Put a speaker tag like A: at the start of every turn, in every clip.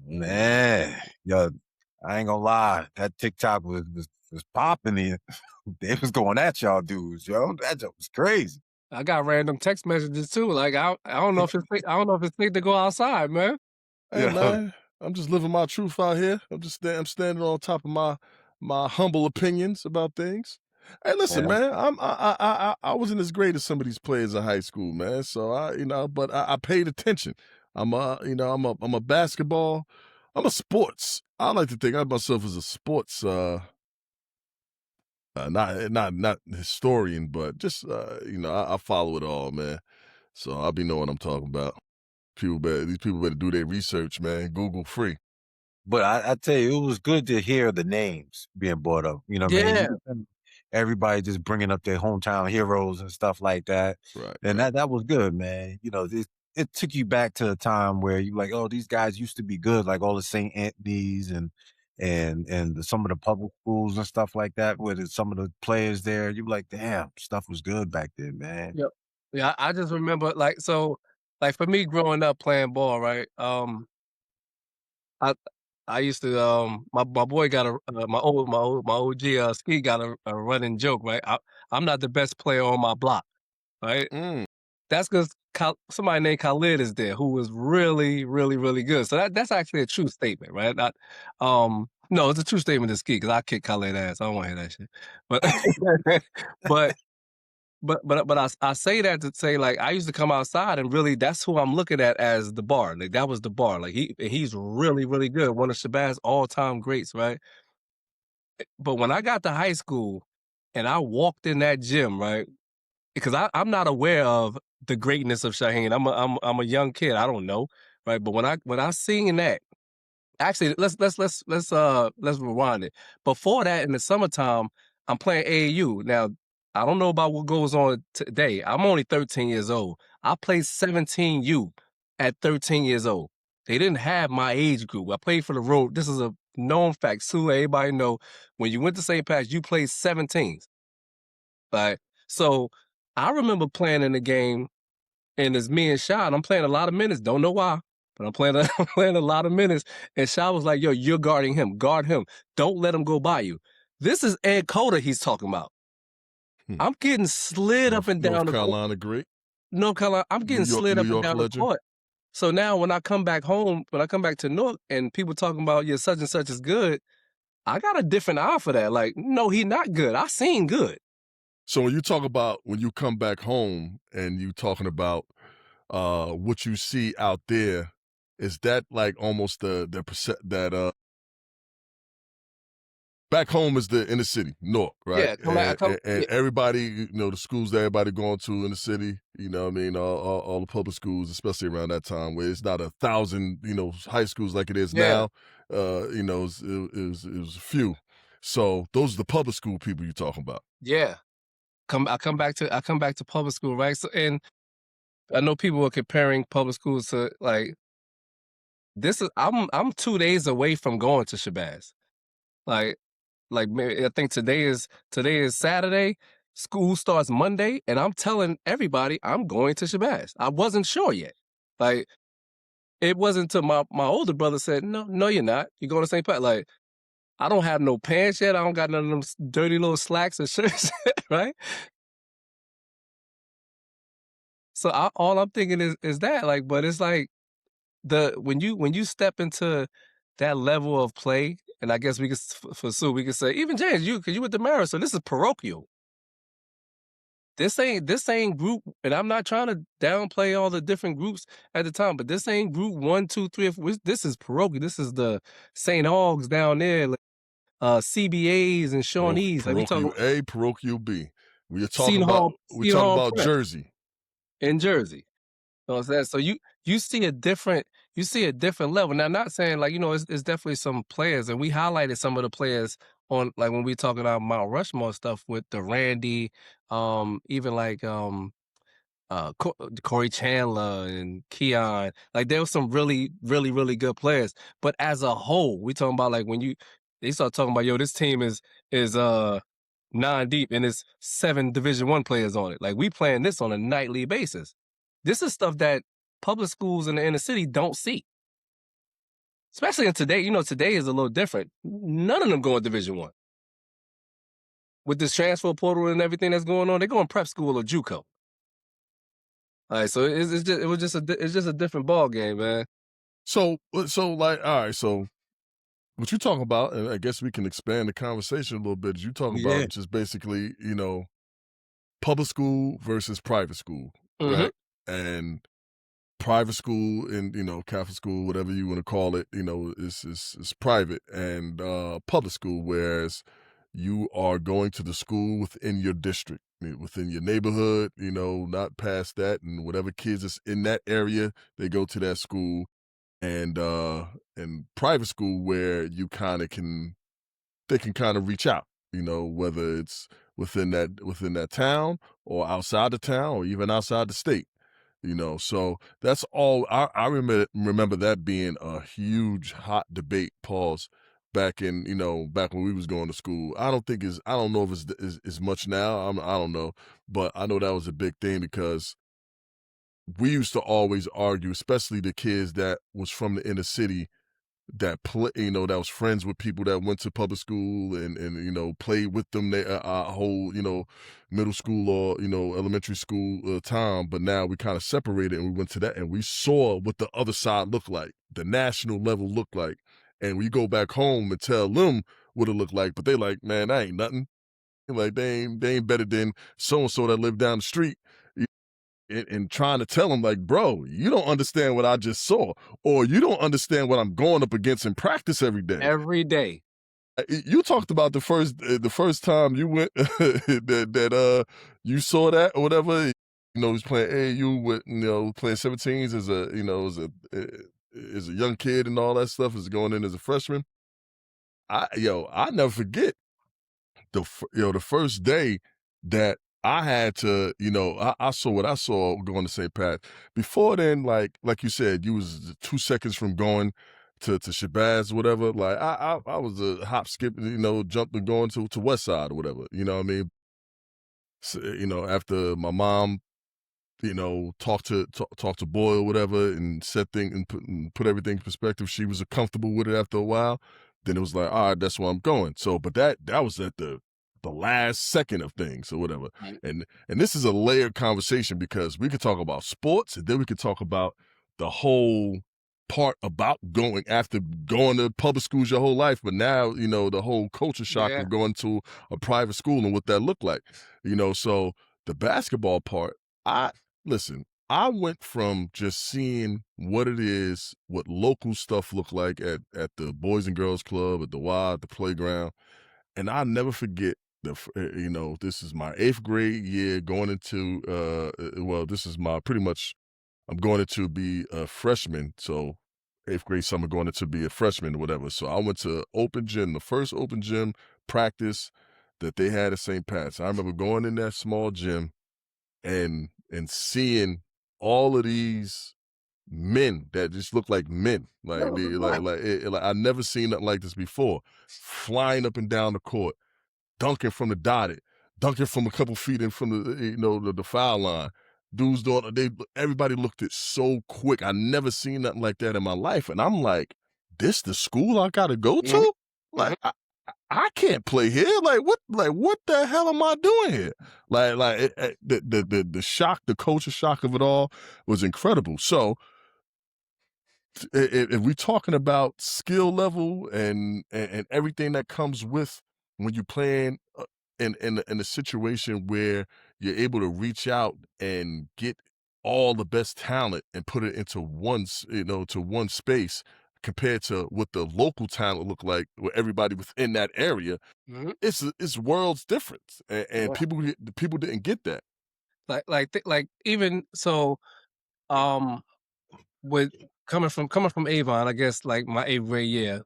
A: Man, yo, I ain't gonna lie. That TikTok was popping in. They was going at y'all dudes, yo. That joke was crazy.
B: I got random text messages too. Like I don't know if it's I don't know if it's safe to go outside, man.
C: Hey
A: Yo,
C: man, I'm just living my truth out here. I'm standing on top of my humble opinions about things. Hey, listen,
A: yeah.
C: man, I wasn't as great as some of these players in high school, man. So but I paid attention. I'm a basketball. I'm a sports. I like to think of myself as a sports, not historian, but just I follow it all, man. So I'll be knowing what I'm talking about. These people better do their research, man. Google free.
A: But I tell you, it was good to hear the names being brought up. You know what I mean?
B: Yeah.
A: Everybody just bringing up their hometown heroes and stuff like that.
C: Right,
A: And
C: right.
A: that was good, man. It took you back to a time where you like, oh, these guys used to be good, like all the St. Anthony's and some of the public schools and stuff like that, where there's some of the players there. You like, damn, stuff was good back then, man.
B: Yep. Yeah, I just remember like for me growing up playing ball, right? I I used to my boy got my OG ski got a running joke, right? I'm not the best player on my block, right?
C: Mm.
B: That's because somebody named Khalid is there who was really, really, really good. So that's actually a true statement, right? Not, no, it's a true statement to ski because I kick Khalid ass. I don't want to hear that shit. But but I say that to say like I used to come outside and really that's who I'm looking at as the bar. Like that was the bar. Like he's really, really good. One of Shabazz all-time greats, right? But when I got to high school and I walked in that gym, right? Because I'm not aware of the greatness of Shaheen. I'm a young kid. I don't know, right? But when I seen that, actually, let's rewind it. Before that, in the summertime, I'm playing AAU. Now, I don't know about what goes on today. I'm only 13 years old. I played 17U at 13 years old. They didn't have my age group. I played for the road. This is a known fact. So everybody know when you went to St. Pat's, you played 17s. Right? So I remember playing in the game, and it's me and Sha, and I'm playing a lot of minutes. Don't know why, but I'm playing I'm playing a lot of minutes. And Sha was like, "Yo, you're guarding him. Guard him. Don't let him go by you." This is Ed Cota he's talking about.
C: Hmm.
B: I'm getting slid up and
C: North
B: down the court.
C: Carolina great.
B: North Carolina, I'm getting slid
C: New
B: up and
C: York
B: down the
C: legend.
B: court. So now when I come back home, when I come back to Newark, and people talking about yeah, such and such is good, I got a different eye for that. Like, no, he not good. I seen good.
C: So when you talk about when you come back home and you talking about what you see out there, is that like almost the percent that back home is the inner city, Newark, right?
B: Yeah, come back. I come.
C: And
B: Yeah,
C: everybody, the schools that everybody going to in the city, what I mean, all the public schools, especially around that time, where it's not 1,000, high schools like it is
B: yeah,
C: now. It was a few. So those are the public school people you're talking about.
B: yeah. I come back to public school, right? So and I know people are comparing public schools to like this is I'm 2 days away from going to Shabazz. Like maybe I think today is Saturday. School starts Monday, and I'm telling everybody I'm going to Shabazz. I wasn't sure yet. Like it wasn't until my older brother said, No, you're not. You're going to St. Pat. Like I don't have no pants yet. I don't got none of them dirty little slacks and shirts, right? So all I'm thinking is that like, but it's like when you step into that level of play, and I guess we could for Sue, we could say even James, you because you with the Mariners, so this is parochial. This ain't group, and I'm not trying to downplay all the different groups at the time, but this ain't group one, two, three, or four. This is parochial. This is the St. Augs down there, like, CBAs and Shawnees. Like we talking
C: Parochial A, parochial B. We're
B: Seton
C: talking
B: Hall
C: about
B: Prep
C: Jersey.
B: in Jersey. Know what I'm saying? So you see a different level. Now, not saying like it's definitely some players, and we highlighted some of the players on like when we talking about Mount Rushmore stuff with the Randy, even like Corey Chandler and Keon. Like there was some really really really good players, but as a whole, we talking about like when they start talking about this team is 9 deep and it's 7 Division I players on it. Like we playing this on a nightly basis. This is stuff that public schools in the inner city don't see. Especially in today, today is a little different. None of them going Division 1. With this transfer portal and everything that's going on, they're going prep school or JUCO. All right, so it's just a different ball game, man.
C: So like, all right, so what you talk about, and I guess we can expand the conversation a little bit. You talk
A: Yeah.
C: about just basically, public school versus private school,
B: Mhm.
C: right? And private school and Catholic school, whatever you want to call it, is private, and public school, whereas you are going to the school within your district, within your neighborhood, not past that, and whatever kids is in that area, they go to that school, and private school where you kind of can they can kind of reach out, whether it's within that town or outside the town or even outside the state. So that's all. I remember that being a huge hot debate. Pause. Back when we was going to school. I don't know if it's much now. I don't know, but I know that was a big thing because we used to always argue, especially the kids that was from the inner city that that was friends with people that went to public school and played with them their whole middle school or elementary school time. But now we kind of separated and we went to that and we saw what the other side looked like, the national level looked like, and we go back home and tell them what it looked like, but they like, man, that ain't nothing. Like they ain't better than so and so that lived down the street. And trying to tell him like, bro, you don't understand what I just saw, or you don't understand what I'm going up against in practice every day.
B: Every day.
C: You talked about the first time you went that you saw that or whatever. He's playing AAU with playing 17s as as a young kid and all that stuff, is going in as a freshman. I never forget the first day that I had to, I saw what I saw going to St. Pat. Before then, like you said, you was 2 seconds from going to Shabazz, whatever. Like I was a hop, skip, jump and going to West Side or whatever. You know what I mean? So, after my mom, talk to Boy or whatever, and set thing and put everything in perspective. She was comfortable with it after a while. Then it was like, all right, that's where I'm going. So, but that was at the last second of things or whatever.
B: Mhm.
C: And this is a layered conversation because we could talk about sports and then we could talk about the whole part about going to public schools your whole life, but now the whole culture shock
B: Yeah.
C: of going to a private school and what that looked like. So the basketball part, I listen, I went from just seeing what it is, what local stuff look like at the Boys and Girls Club, at the Y, at the playground, and I'll never forget this is my 8th grade year going into well, this is my pretty much I'm going into be a freshman, so 8th grade summer going into be a freshman or whatever. So I went to open gym, the first open gym practice that they had at St. Pat's. I remember going in that small gym and seeing all of these men that just look like men, like they like I never seen nothing like this before, flying up and down the court, dunking from the dotted, dunking from a couple feet in from the foul line. Dudes doing everybody looked it so quick. I never seen nothing like that in my life, and I'm like, this the school I gotta go
B: Mhm.
C: to?
B: Mhm.
C: Like I can't play here. Like what the hell am I doing here? The shock, the culture shock of it all was incredible. So if we're talking about skill level and everything that comes with when you're playing in a situation where you're able to reach out and get all the best talent and put it into to one space compared to what the local talent look like with everybody within that area,
B: Mhm.
C: it's worlds difference, and
B: Yeah.
C: people didn't get that.
B: Like even so, um, with coming from Avon, I guess like my 8th grade year,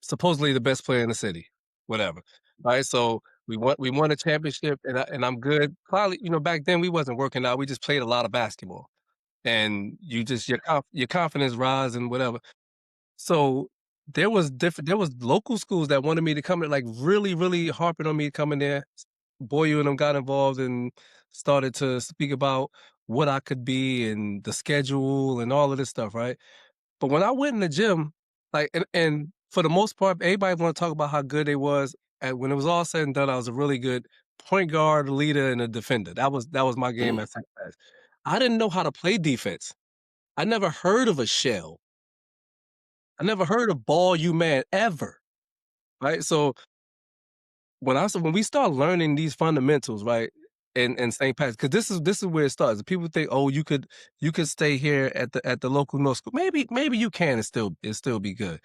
B: supposedly the best player in the city, whatever. Right. So we won a championship, and I'm good. Probably, back then we wasn't working out. We just played a lot of basketball, and your confidence rise and whatever. So there was local schools that wanted me to come in, like really, really harping on me coming there. Boyu and them got involved and started to speak about what I could be and the schedule and all of this stuff, right? But when I went in the gym, like, and for the most part, everybody want to talk about how good they was. And when it was all said and done, I was a really good point guard, leader, and a defender. That was my game at St. Pat's. I didn't know how to play defense. I never heard of a shell. I never heard of ball you man ever. Right. So when we start learning these fundamentals, right, in St. Pat's, because this is where it starts. People think, oh, you could stay here at the local North school. Maybe you can and still be good.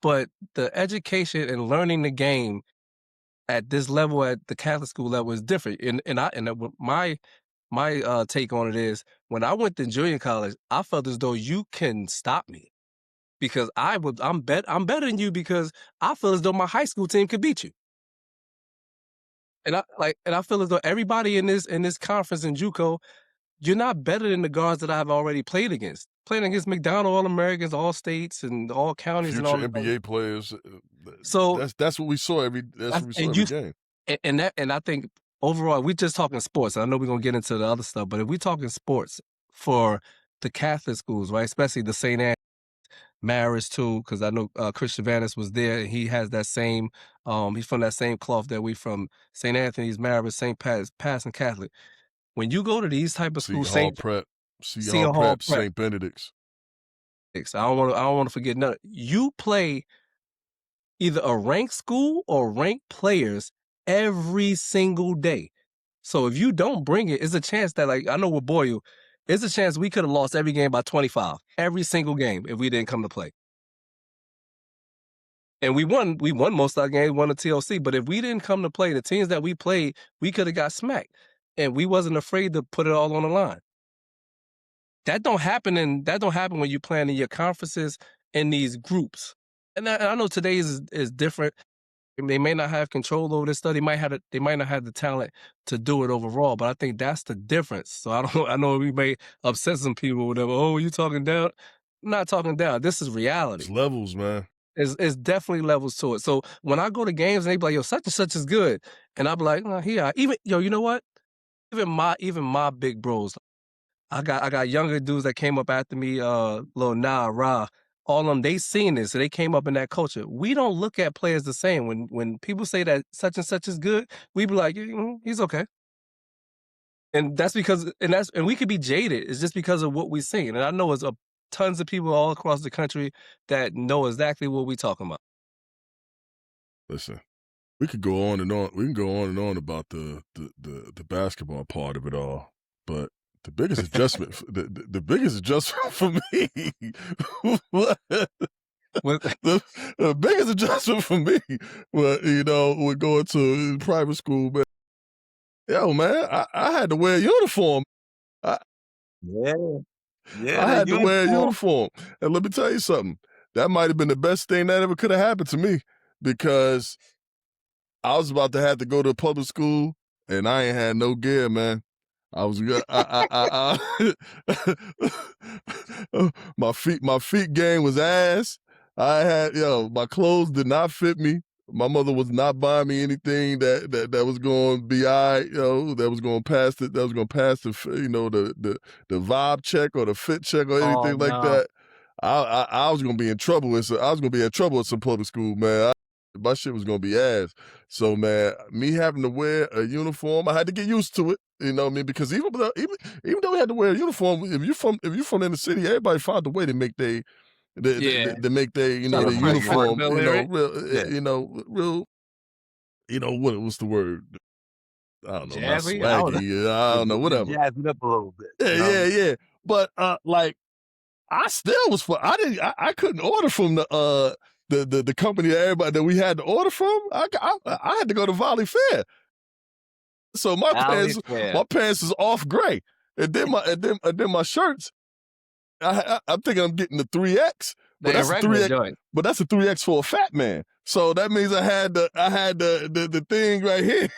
B: But the education and learning the game at this level, at the Catholic school level, is different. My take on it is, when I went to junior college, I felt as though you can stop me because I'm better than you because I feel as though my high school team could beat you. And I feel as though everybody in this conference in JUCO, you're not better than the guards that I've already played against. Playing against McDonald All-Americans, all states, and all counties, and all
C: Future
B: this other.
C: NBA players.
B: So
C: That's what we saw every. That's what we saw every game.
B: and I think overall, we just talking sports. I know we're gonna get into the other stuff, but if we talking sports for the Catholic schools, right, especially the St. Anne, Marist too, because I know Christian Vanis was there, and he has that same. He's from that same cloth that we from. St. Anthony's, Marist, St. Pat's, and Catholic. When you go to these type of schools,
C: Seton
B: Hall
C: Prep,
B: Prep,
C: St. Benedict's.
B: I don't want to forget none. You play either a ranked school or ranked players every single day. So if you don't bring it, it's a chance that, like, I know with Boyle, it's a chance we could have lost every game by 25, every single game, if we didn't come to play. And we won most of our games, won the TLC. But if we didn't come to play, the teams that we played, we could have got smacked. And we wasn't afraid to put it all on the line. That don't happen when you playing in your conferences in these groups. And I know today's is different. They may not have control over this stuff. They might not have the talent to do it overall, but I think that's the difference. So I know we may upset some people with whatever. Oh, you talking down? I'm not talking down. This is reality.
C: It's levels, man.
B: It's definitely levels to it. So when I go to games and they be like, yo, such and such is good, and I be like, even you know what? Even my big bros, I got younger dudes that came up after me, little Nah Ra, all of them, they seen this, so they came up in that culture. We don't look at players the same. When people say that such and such is good, we be like, he's okay. And that's because, and we could be jaded. It's just because of what we've seen. And I know it's tons of people all across the country that know exactly what we're talking about.
C: Listen, we could go on and on. We can go on and on about the basketball part of it all, but the biggest adjustment, the biggest adjustment for me, the biggest adjustment for me, when going to private school, man. Yo, man, I had to wear a uniform.
A: Yeah,
C: I had to wear a uniform, and let me tell you something. That might have been the best thing that ever could have happened to me, because I was about to have to go to public school, and I ain't had no gear, man. I was my feet game was ass. My clothes did not fit me. My mother was not buying me anything that was going to be all right, that was going to pass the the vibe check or the fit check or anything like that. I was going to be in trouble. I was going to be in trouble at some public school, man. My shit was going to be ass. So, man, me having to wear a uniform, I had to get used to it. You know what I mean? Because even though we had to wear a uniform, if you're from in the city, everybody found a way to make their uniform, what's the word? I don't know, not
B: Jazzy? I don't know.
C: swaggy. I don't know, whatever.
A: jazz it up a little bit.
C: Yeah. But I still was I couldn't order from the company that we had to order from. I had to go to Volley Fair. So my pants is off gray, and then my shirts. I'm thinking I'm getting the 3X, but that's a 3X. But that's a 3X for a fat man. So that means I had the thing right here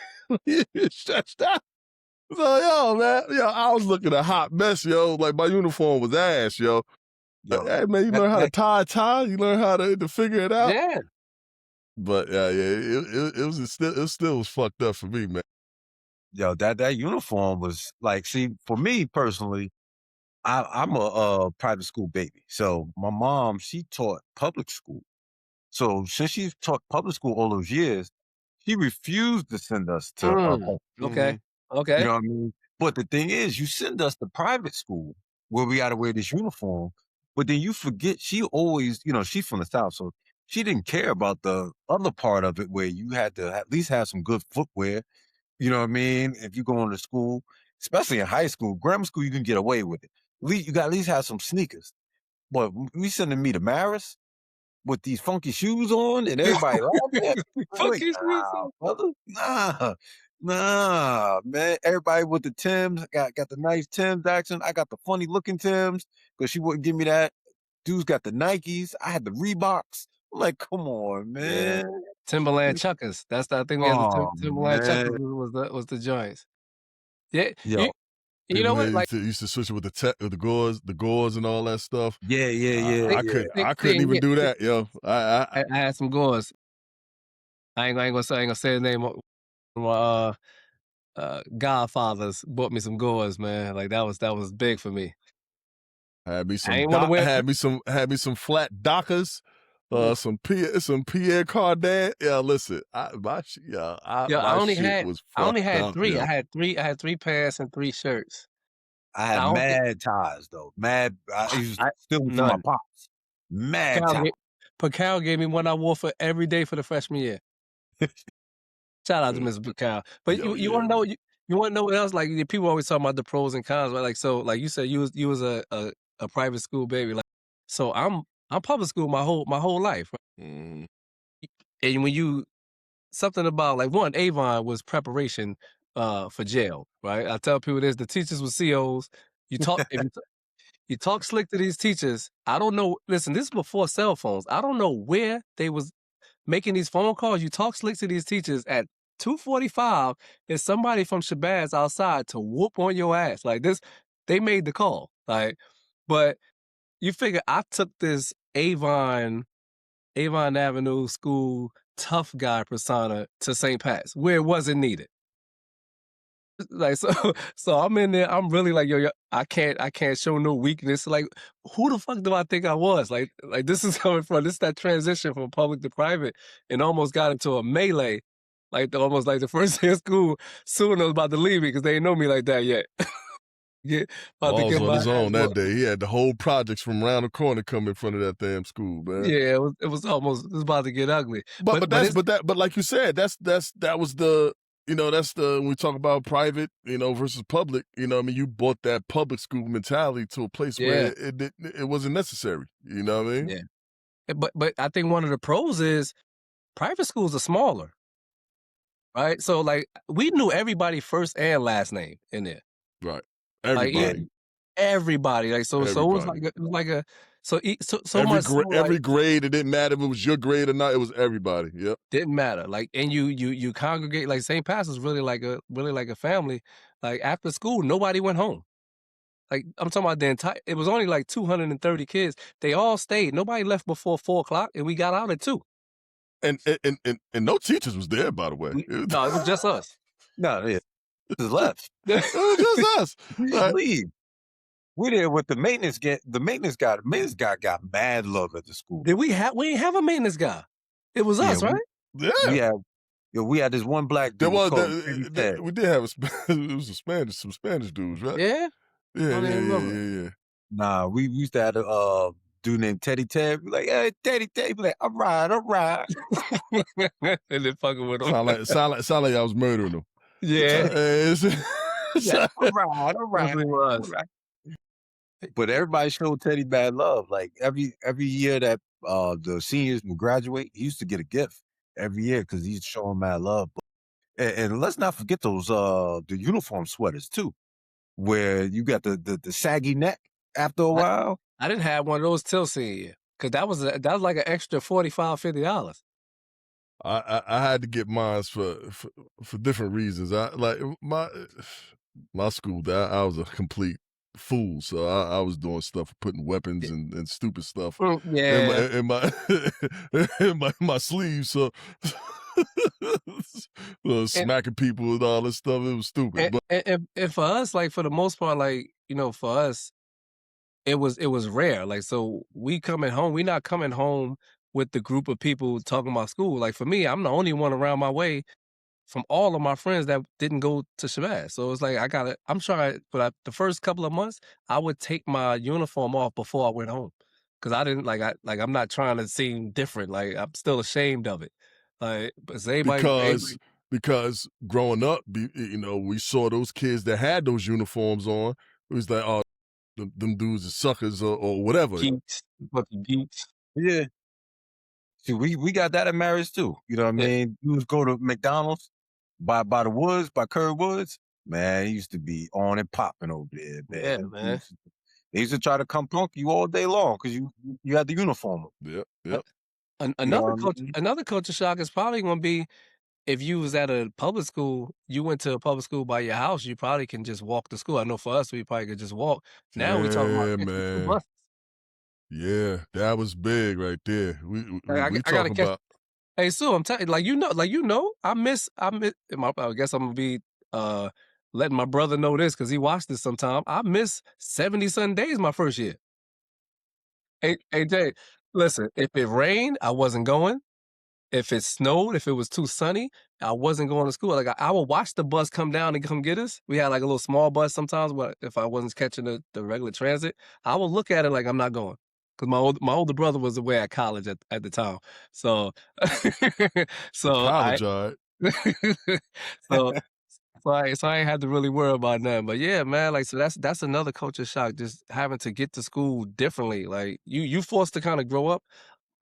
C: stretched out. So man, I was looking a hot mess, like my uniform was ass, Hey man, you learn how to tie a tie, you learn how to figure it out.
B: Yeah.
C: But it still was fucked up for me, man.
A: That uniform was like, see, for me personally, I'm a private school baby. So my mom, she taught public school. So since she's taught public school all those years, she refused to send us to
B: Mm, okay,
C: Mhm.
A: you
B: okay.
A: know what I mean? But the thing is, you send us to private school where we got to wear this uniform, but then you forget she always, she's from the South, so she didn't care about the other part of it where you had to at least have some good footwear. You know what I mean? If you go into school, especially in high school, grammar school, you can get away with it. You got to at least have some sneakers. But we sending me to Maris with these funky shoes on and everybody laughing at me. I'm like,
B: Fucking
A: nah, brother. Nah, man. Everybody with the Tims, got the nice Tims action. I got the funny looking Tims because she wouldn't give me that. Dude's got the Nikes. I had the Reeboks. I'm like, come on,
B: Yeah.
A: man.
B: Timberland Chuckers. That's the I think we had the
A: Oh
B: Timberland
A: man.
B: Chuckers was the joints. Yeah,
A: Yo.
B: you know
C: People
B: what?
C: that
B: Like
C: used to switch it with the gauze and all that stuff.
A: Yeah, yeah, yeah,
B: they
A: yeah.
C: I
B: they
C: couldn't even
B: get
C: do that, yo.
B: I had some gauze. I ain't gonna say his name. My godfathers bought me some gauze, man. Like that was big for me.
C: Had me
B: I
C: some
B: ain't want to wear.
C: had me some flat Dockers,
B: Mm.
C: some Pierre Cardin. Yeah, listen,
B: Yeah,
C: my shit was
B: I only
C: fucked
B: had
C: up,
B: three.
C: yo.
B: I had three pants and three shirts.
A: I
B: I
A: had
B: don't think
A: mad ties though. Mad. I used to
B: I
A: steal them from my
B: none.
A: pops. Mad
B: Cal
A: ties.
B: gave, Cal gave me one I wore for every day for the freshman year. Shout out to Mr. Cal. But
C: Yo,
B: you want
C: yeah.
B: to know you want to know what else? Like people always talk about the pros and cons, right? Like so, like you said, you was a private school baby. Like so, I'm public school my whole life. Right?
C: Mhm.
B: And when you something about like one Avon was preparation for jail, right? I tell people this: the teachers were COs. You talk if you talk slick to these teachers. I don't know. Listen, this is before cell phones. I don't know where they was making these phone calls. You talk slick to these teachers at 2:45. Is somebody from Shabazz outside to whoop on your ass like this? They made the call, like, but you figure I took this Avon Avenue school tough guy persona to St. Pat's where it wasn't needed. Like so, so I'm in there. I'm really like, yo, I can't show no weakness. Like, who the fuck do I think I was? Like this is coming from this that transition from public to private, and almost got into a melee. Like almost like the first day of school, soon I was about to leave me because they didn't know me like that yet. Get about to
C: Balls
B: get
C: on
B: my
C: his
B: ass
C: own that
B: whooped.
C: day. He had the whole projects from around the corner come in front of that damn school, man.
B: Yeah, it was almost it was about to get ugly. But it's
C: But like you said, that was the that's the when we talk about private, versus public, I mean, you brought that public school mentality to a place
B: yeah,
C: where it wasn't necessary. You know what I mean?
B: yeah. But I think one of the pros is private schools are smaller. Right? So, like, we knew everybody first and last name in there.
C: Right.
B: Like,
A: Yeah.
C: Everybody.
B: everybody. Like, so it was
C: Everybody.
B: like it was like a so much so, like,
C: Every grade, it didn't matter if it was your grade or not, it was everybody. Yep.
B: didn't matter. Like, and you congregate like St. Pat's was really like a family. Like, after school, nobody went home. Like, I'm talking about the entire it was only like 230 kids. They all stayed. Nobody left before 4:00, and we got out at 2.
C: And no teachers was there, by the way.
B: No, it was just us.
A: No, yeah. Just left.
C: It was just us.
A: We just
C: Right.
A: leave. We there with the maintenance guy. The maintenance guy got mad love at the school.
B: We ain't have a maintenance guy. It was
A: Yeah,
B: us, right?
A: we
C: Yeah.
A: had we had this one black
C: There
A: dude
C: was
A: called Teddy Ted.
C: we did have it was some Spanish dudes, right?
B: Yeah? I
C: Yeah,
B: don't
C: yeah,
B: even
C: yeah,
B: remember.
C: yeah, yeah.
A: Nah, we used to have a dude named Teddy Ted. Be like, hey, Teddy Ted. Be like, all right, all right.
B: And then fucking with him.
C: Sound like I was murdering them.
B: Yeah.
A: Yeah, all right, all right,
B: Definitely
A: all
B: was.
A: right. But everybody showed Teddy bad love. Like every year that the seniors would graduate, he used to get a gift every year because he used to show him mad love. And let's not forget those the uniform sweaters too, where you got the saggy neck after a while.
B: I didn't have one of those till senior year. Cause that was like an extra $45, $50.
C: I had to get mine for different reasons. I like my school. I was a complete fool, so I was doing stuff, putting weapons and stupid stuff in
B: Yeah.
C: my sleeves. So
B: And,
C: smacking people and all this stuff. It was stupid. But
B: and for us, like for the most part, like, for us, it was rare. Like, so we coming home, we not coming home with the group of people talking about school. Like for me, I'm the only one around my way from all of my friends that didn't go to Shabazz. So it's like I'm trying for the first couple of months, I would take my uniform off before I went home. Cause I didn't I'm not trying to seem different. Like I'm still ashamed of it. Like, but everybody,
C: because growing up, we saw those kids that had those uniforms on. It was like, oh, them dudes are suckers or whatever.
B: geeks, fucking geeks.
A: Yeah. See, we got that at marriage too. You know what I
B: Yeah,
A: mean? You was go to McDonald's by the woods, by Curry Woods. Man, it used to be on and popping over there,
B: yeah,
A: man.
B: man.
A: They used to try to come punk you all day long because you had the uniform on.
C: Yep,
B: A-
C: yep.
A: You know what I mean?
B: Another culture shock is probably going to be if you was at a public school, you went to a public school by your house, you probably can just walk to school. I know for us, we probably could just walk. Now we talking about
C: Yeah,
B: catching two
C: man.
B: buses.
C: Yeah, that was big right there. We
B: I gotta
C: talking
B: catch.
C: about
B: Hey Sue, I'm telling you, I guess I'm gonna be uh letting my brother know this because he watched this sometime. I miss 70 some days my first year. Hey Jay, listen, if it rained, I wasn't going. If it snowed, if it was too sunny, I wasn't going to school. Like I would watch the bus come down and come get us. We had like a little small bus sometimes, but if I wasn't catching the regular transit, I would look at it like I'm not going. Because my older brother was away at college at the time. So so I
C: college, all right.
B: so so I ain't had to really worry about nothing. But yeah, man, like so that's another culture shock, just having to get to school differently. Like you forced to kind of grow up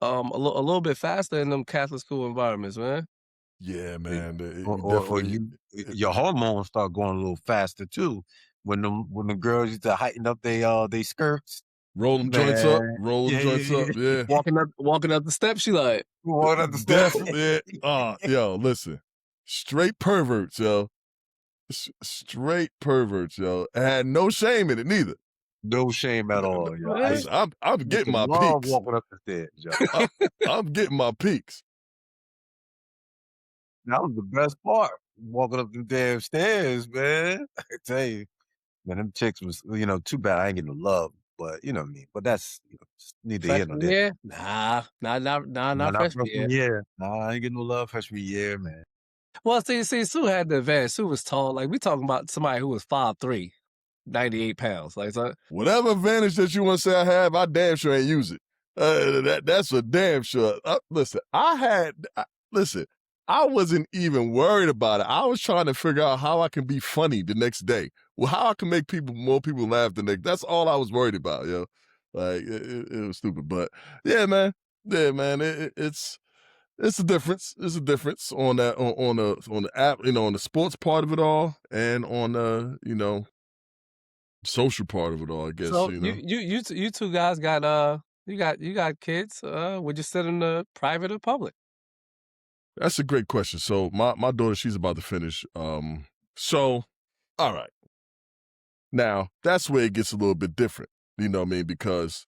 B: a little bit faster in them Catholic school environments, man.
C: Yeah,
A: Yeah.
C: man.
A: Or
C: You
A: or
C: definitely
A: you your hormones start going a little faster too. When the girls used to heighten up they skirts,
C: roll them joints up,
A: man.
C: roll them
A: Yeah,
C: joints
A: yeah,
C: up.
A: yeah.
C: Yeah,
B: Walking up the steps, she like,
A: Walking up the
C: definitely.
A: steps.
C: Yo, listen, straight perverts, yo. Straight perverts, yo. I had no shame in it neither.
A: No shame at all, yo.
B: man.
C: Listen, I'm
A: I used
C: getting
A: to
C: my
A: love
C: peaks.
A: walking up the stairs, yo.
C: I'm getting my peaks.
A: That was the best part. Walking up the damn stairs, man. I tell you. Man, them chicks was, too bad I ain't getting no love, but you know what I mean. But that's neither here nor
B: Freshman
A: there.
B: year? Nah,
A: No,
B: not
A: not
B: freshman year.
A: freshman year. Nah, I ain't getting no love freshman year, man.
B: Well, see, Sue had the advantage. Sue was tall. Like we talking about somebody who was 5'3", 98 pounds. Like so,
C: Whatever advantage that you want to say I have, I damn sure ain't use it. That's a damn sure. Listen, listen, I wasn't even worried about it. I was trying to figure out how I can be funny the next day. Well, how I can make more people laugh the next. That's all I was worried about, yo. Like it was stupid, but yeah, man. Yeah, man. It's a difference. It's a difference on that on the app, on the sports part of it all, and on social part of it all. I guess
B: so you two guys got you got kids. Would you sit in the private or public?
C: That's a great question. So my daughter, she's about to finish. So all right, now that's where it gets a little bit different. You know what I mean? Because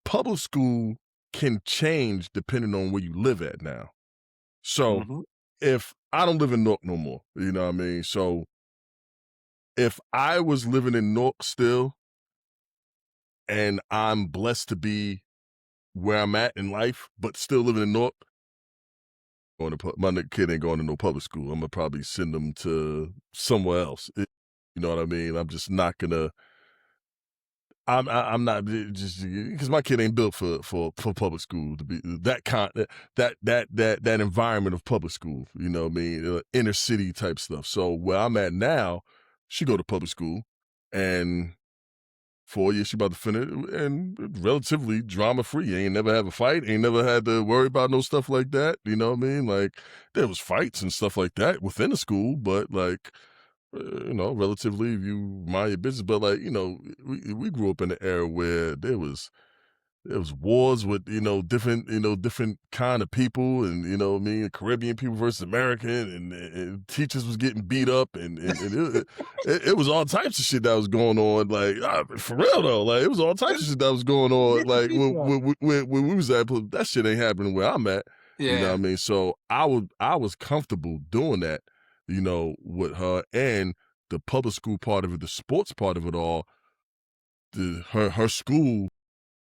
C: public school can change depending on where you live at now. So
A: Mhm.
C: if I don't live in Newark no more, you know what I mean? So if I was living in Newark still and I'm blessed to be where I'm at in life, but still living in Newark, my kid ain't going to no public school. I'm gonna probably send them to somewhere else. You know what I mean? I'm just not gonna. I'm not just because my kid ain't built for public school to be that environment of public school. You know what I mean? Inner city type stuff. So where I'm at now, she go to public school, and 4 years she about to finish, and relatively drama free. Ain't never have a fight. Ain't never had to worry about no stuff like that. You know what I mean? Like there was fights and stuff like that within the school, but like relatively, if you mind your business. But like, we grew up in an era where there was wars with different kind of people, and what I mean, Caribbean people versus American, and teachers was getting beat up, and it was all types of shit that was going on. Like for real though, like it was all types of shit that was going on. Like when we was at, that shit ain't happening where I'm at. You know what I
B: Yeah.
C: mean? So I was comfortable doing that, with her, and the public school part of it, the sports part of it all. her school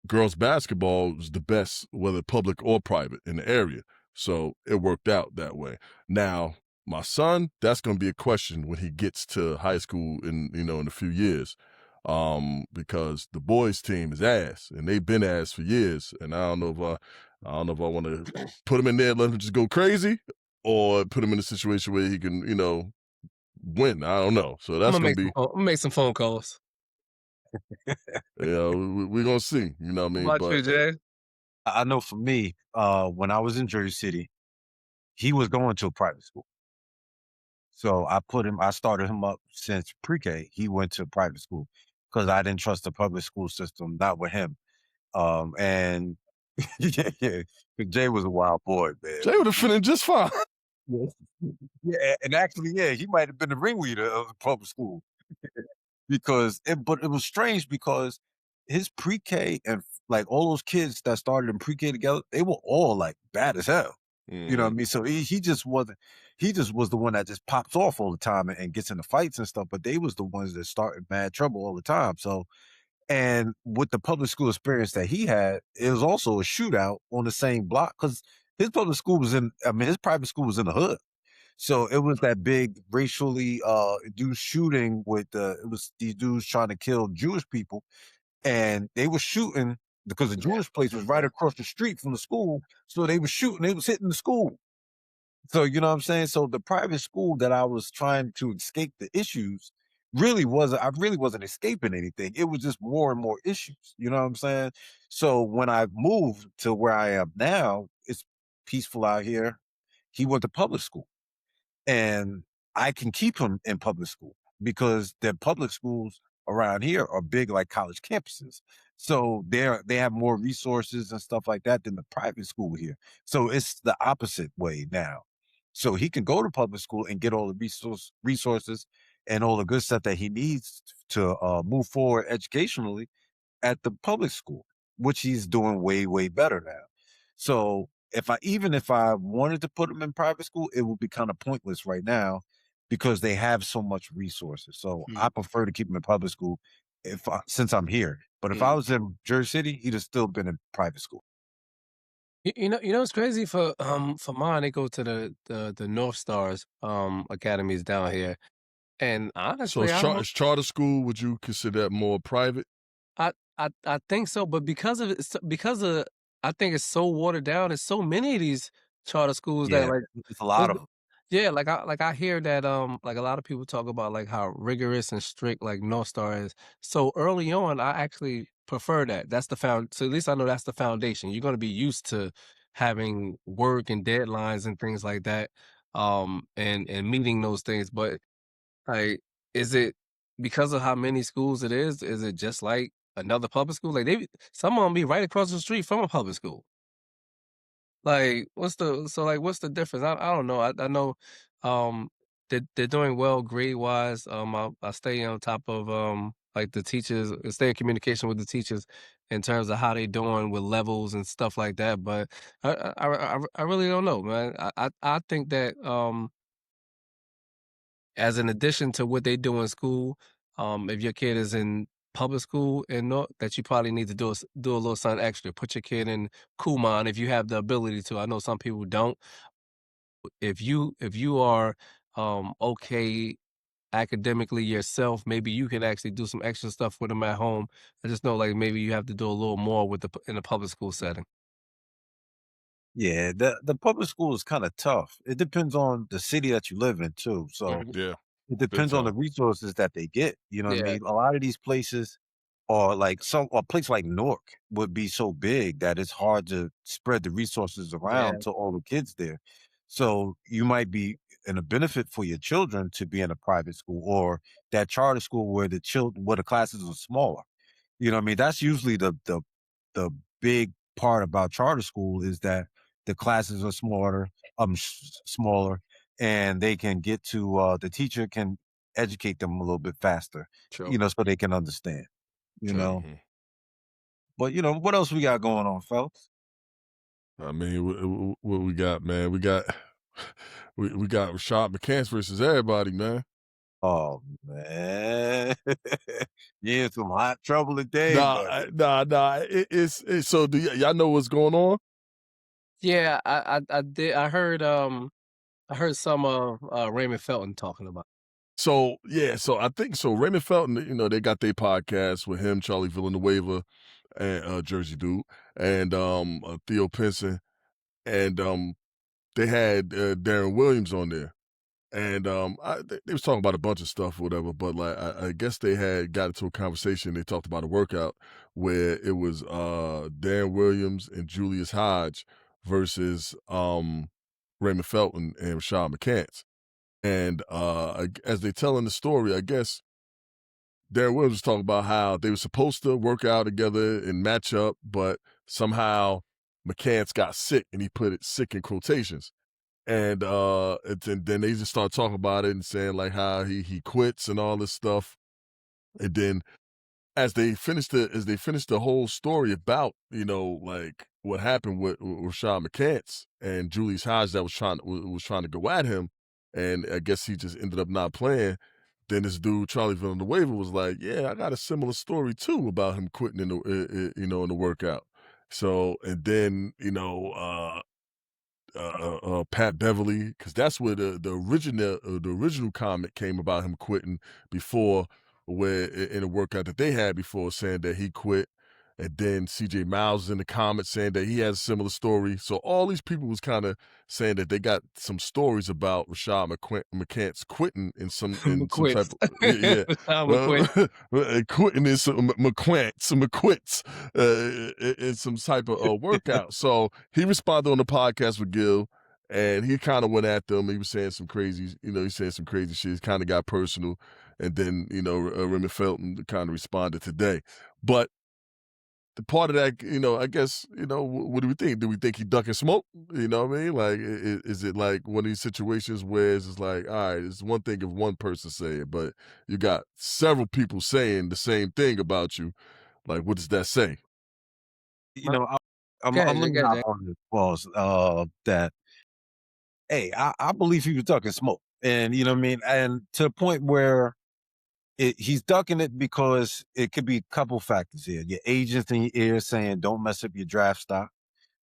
C: girls basketball was the best, whether public or private, in the area. So it worked out that way. Now, my son, that's going to be a question when he gets to high school in a few years, because the boys' team is ass, and they've been ass for years. And I don't know if I want to put him in there, let him just go crazy, or put him in a situation where he can, win. I don't know. So
B: I'm
C: that's
B: gonna
C: going
B: make
C: to
B: some
C: be,
B: phone, I'm gonna make some phone calls.
C: we're going to see. You know what I
B: What
C: mean?
B: about
C: But
B: you, Jay?
A: I know for me, when I was in Jersey City, he was going to a private school. So I started him up since pre-K. He went to private school because I didn't trust the public school system, not with him. And yeah, yeah, Jay was a wild boy, man.
C: Jay would have finished just fine.
A: Yes. Yeah, and actually, yeah, he might have been the ringleader of the public school but it was strange because his pre-K and like all those kids that started in pre-K together, they were all like bad as hell. You know what I
C: Mhm.
A: mean? So he just wasn't. He just was the one that just pops off all the time and gets into fights and stuff. But they was the ones that started mad trouble all the time. So and with the public school experience that he had, it was also a shootout on the same block because his public school was in. I mean, his private school was in the hood. So it was that big racially induced shooting with it was these dudes trying to kill Jewish people, and they were shooting because the Jewish place was right across the street from the school. So they were shooting, they was hitting the school. So you know what I'm saying? So the private school that I was trying to escape the issues I really wasn't escaping anything. It was just more and more issues. You know what I'm saying? So when I moved to where I am now, it's peaceful out here. He went to public school. And I can keep him in public school because the public schools around here are big like college campuses. So they have more resources and stuff like that than the private school here. So it's the opposite way now. So he can go to public school and get all the resources and all the good stuff that he needs to move forward educationally at the public school, which he's doing way, way better now. So if I wanted to put him in private school, it would be kind of pointless right now because they have so much resources. So I
B: Hmm.
A: prefer to keep him in public school since I'm here. But if I
B: Hmm.
A: was in Jersey City, he'd have still been in private school.
B: You know, it's crazy for mine. They go to the North Stars academies down here, and
C: So
B: honestly, I don't.
C: is charter school, would you consider that more private?
B: I think so, but because of I think it's so watered down. There's so many of these charter schools that
A: Yeah,
B: like
A: it's a lot
B: those,
A: of them.
B: yeah, like I hear that like a lot of people talk about like how rigorous and strict like North Star is. So early on, I actually prefer that. That's the found. So at least I know that's the foundation. You're going to be used to having work and deadlines and things like that, and meeting those things. But like, is it because of how many schools it is? Is it just like another public school? Like some of them be right across the street from a public school. Like, what's the difference? I don't know. I know, um, they're doing well grade wise. I stay on top of like the teachers, stay in communication with the teachers in terms of how they doing with levels and stuff like that. But I really don't know, man. I think that as an addition to what they do in school, if your kid is in public school and not that you probably need to do a little something extra. Put your kid in Kumon if you have the ability to. I know some people don't. If you are okay academically yourself, maybe you can actually do some extra stuff with them at home. I just know like maybe you have to do a little more with in the public school setting.
A: Yeah, the public school is kind of tough. It depends on the city that you live in too. So
B: Mhm.
C: Yeah,
A: it
C: big
A: depends on the
C: time.
A: resources that they get, you know what I
B: Yeah,
A: mean? A lot of these places are like a place like Newark would be so big that it's hard to spread the resources
B: yeah,
A: around to all the kids there. So you might be in a benefit for your children to be in a private school or that charter school where the classes are smaller. You know what I mean? That's usually the big part about charter school is that the classes are smaller, and they can get to the teacher can educate them a little bit faster,
B: true.
A: so they can understand, you know.
C: Mhm.
A: But what else we got going on, fellas?
C: I mean, what we got, man? We got we got Rashad McCants versus everybody, man.
A: Oh, man. You in some hot trouble today, buddy.
C: Nah. It's so do y'all know what's going on?
B: Yeah, I did. I heard some of Raymond Felton talking about.
C: So yeah, so I think so. Raymond Felton, they got their podcast with him, Charlie Villanueva, and Jersey Dude, and Theo Pinson, and they had Darren Williams on there. And they was talking about a bunch of stuff or whatever, but like I guess they had got into a conversation. They talked about a workout where it was Darren Williams and Julius Hodge versus Raymond Felton and Rashad McCants. And as they telling the story, I guess Darren Williams was talking about how they were supposed to work out together and match up, but somehow McCants got sick, and he put it sick in quotations. And then they just start talking about it and saying like how he quits and all this stuff. And then as they finished the whole story about, like what happened with Rashad McCants and Julius Hodge that was trying to go at him, and I guess he just ended up not playing. Then this dude Charlie Villanueva was like, "Yeah, I got a similar story too about him quitting in the workout." So and then Pat Beverly, because that's where the original comment came about him quitting before, where in a workout that they had before, saying that he quit. And then CJ Miles is in the comments saying that he has a similar story. So all these people was kind of saying that they got some stories about Rashad McCants quitting in some type
B: McQuits.
C: of yeah.
B: Rashad
C: Well,
B: McQuits.
C: quitting in some McQuits in some type of workout. So he responded on the podcast with Gil, and he kind of went at them. He was saying some crazy, he's saying some crazy shit. It kind of got personal, and then Raymond Felton kind of responded today. But the part of that, I guess, what do we think? Do we think he ducking smoke? You know what I mean? Like, is it like one of these situations where it's just like, all right, it's one thing if one person say it, but you got several people saying the same thing about you. Like, what does that say?
A: You know,
B: Go ahead,
A: let me
B: go ahead,
A: hop
B: Jay.
A: on this pause. That hey, I believe he was ducking smoke, and you know what I mean, and to the point where he's ducking it because it could be a couple factors here. Your agents in your ear saying, "Don't mess up your draft stock,"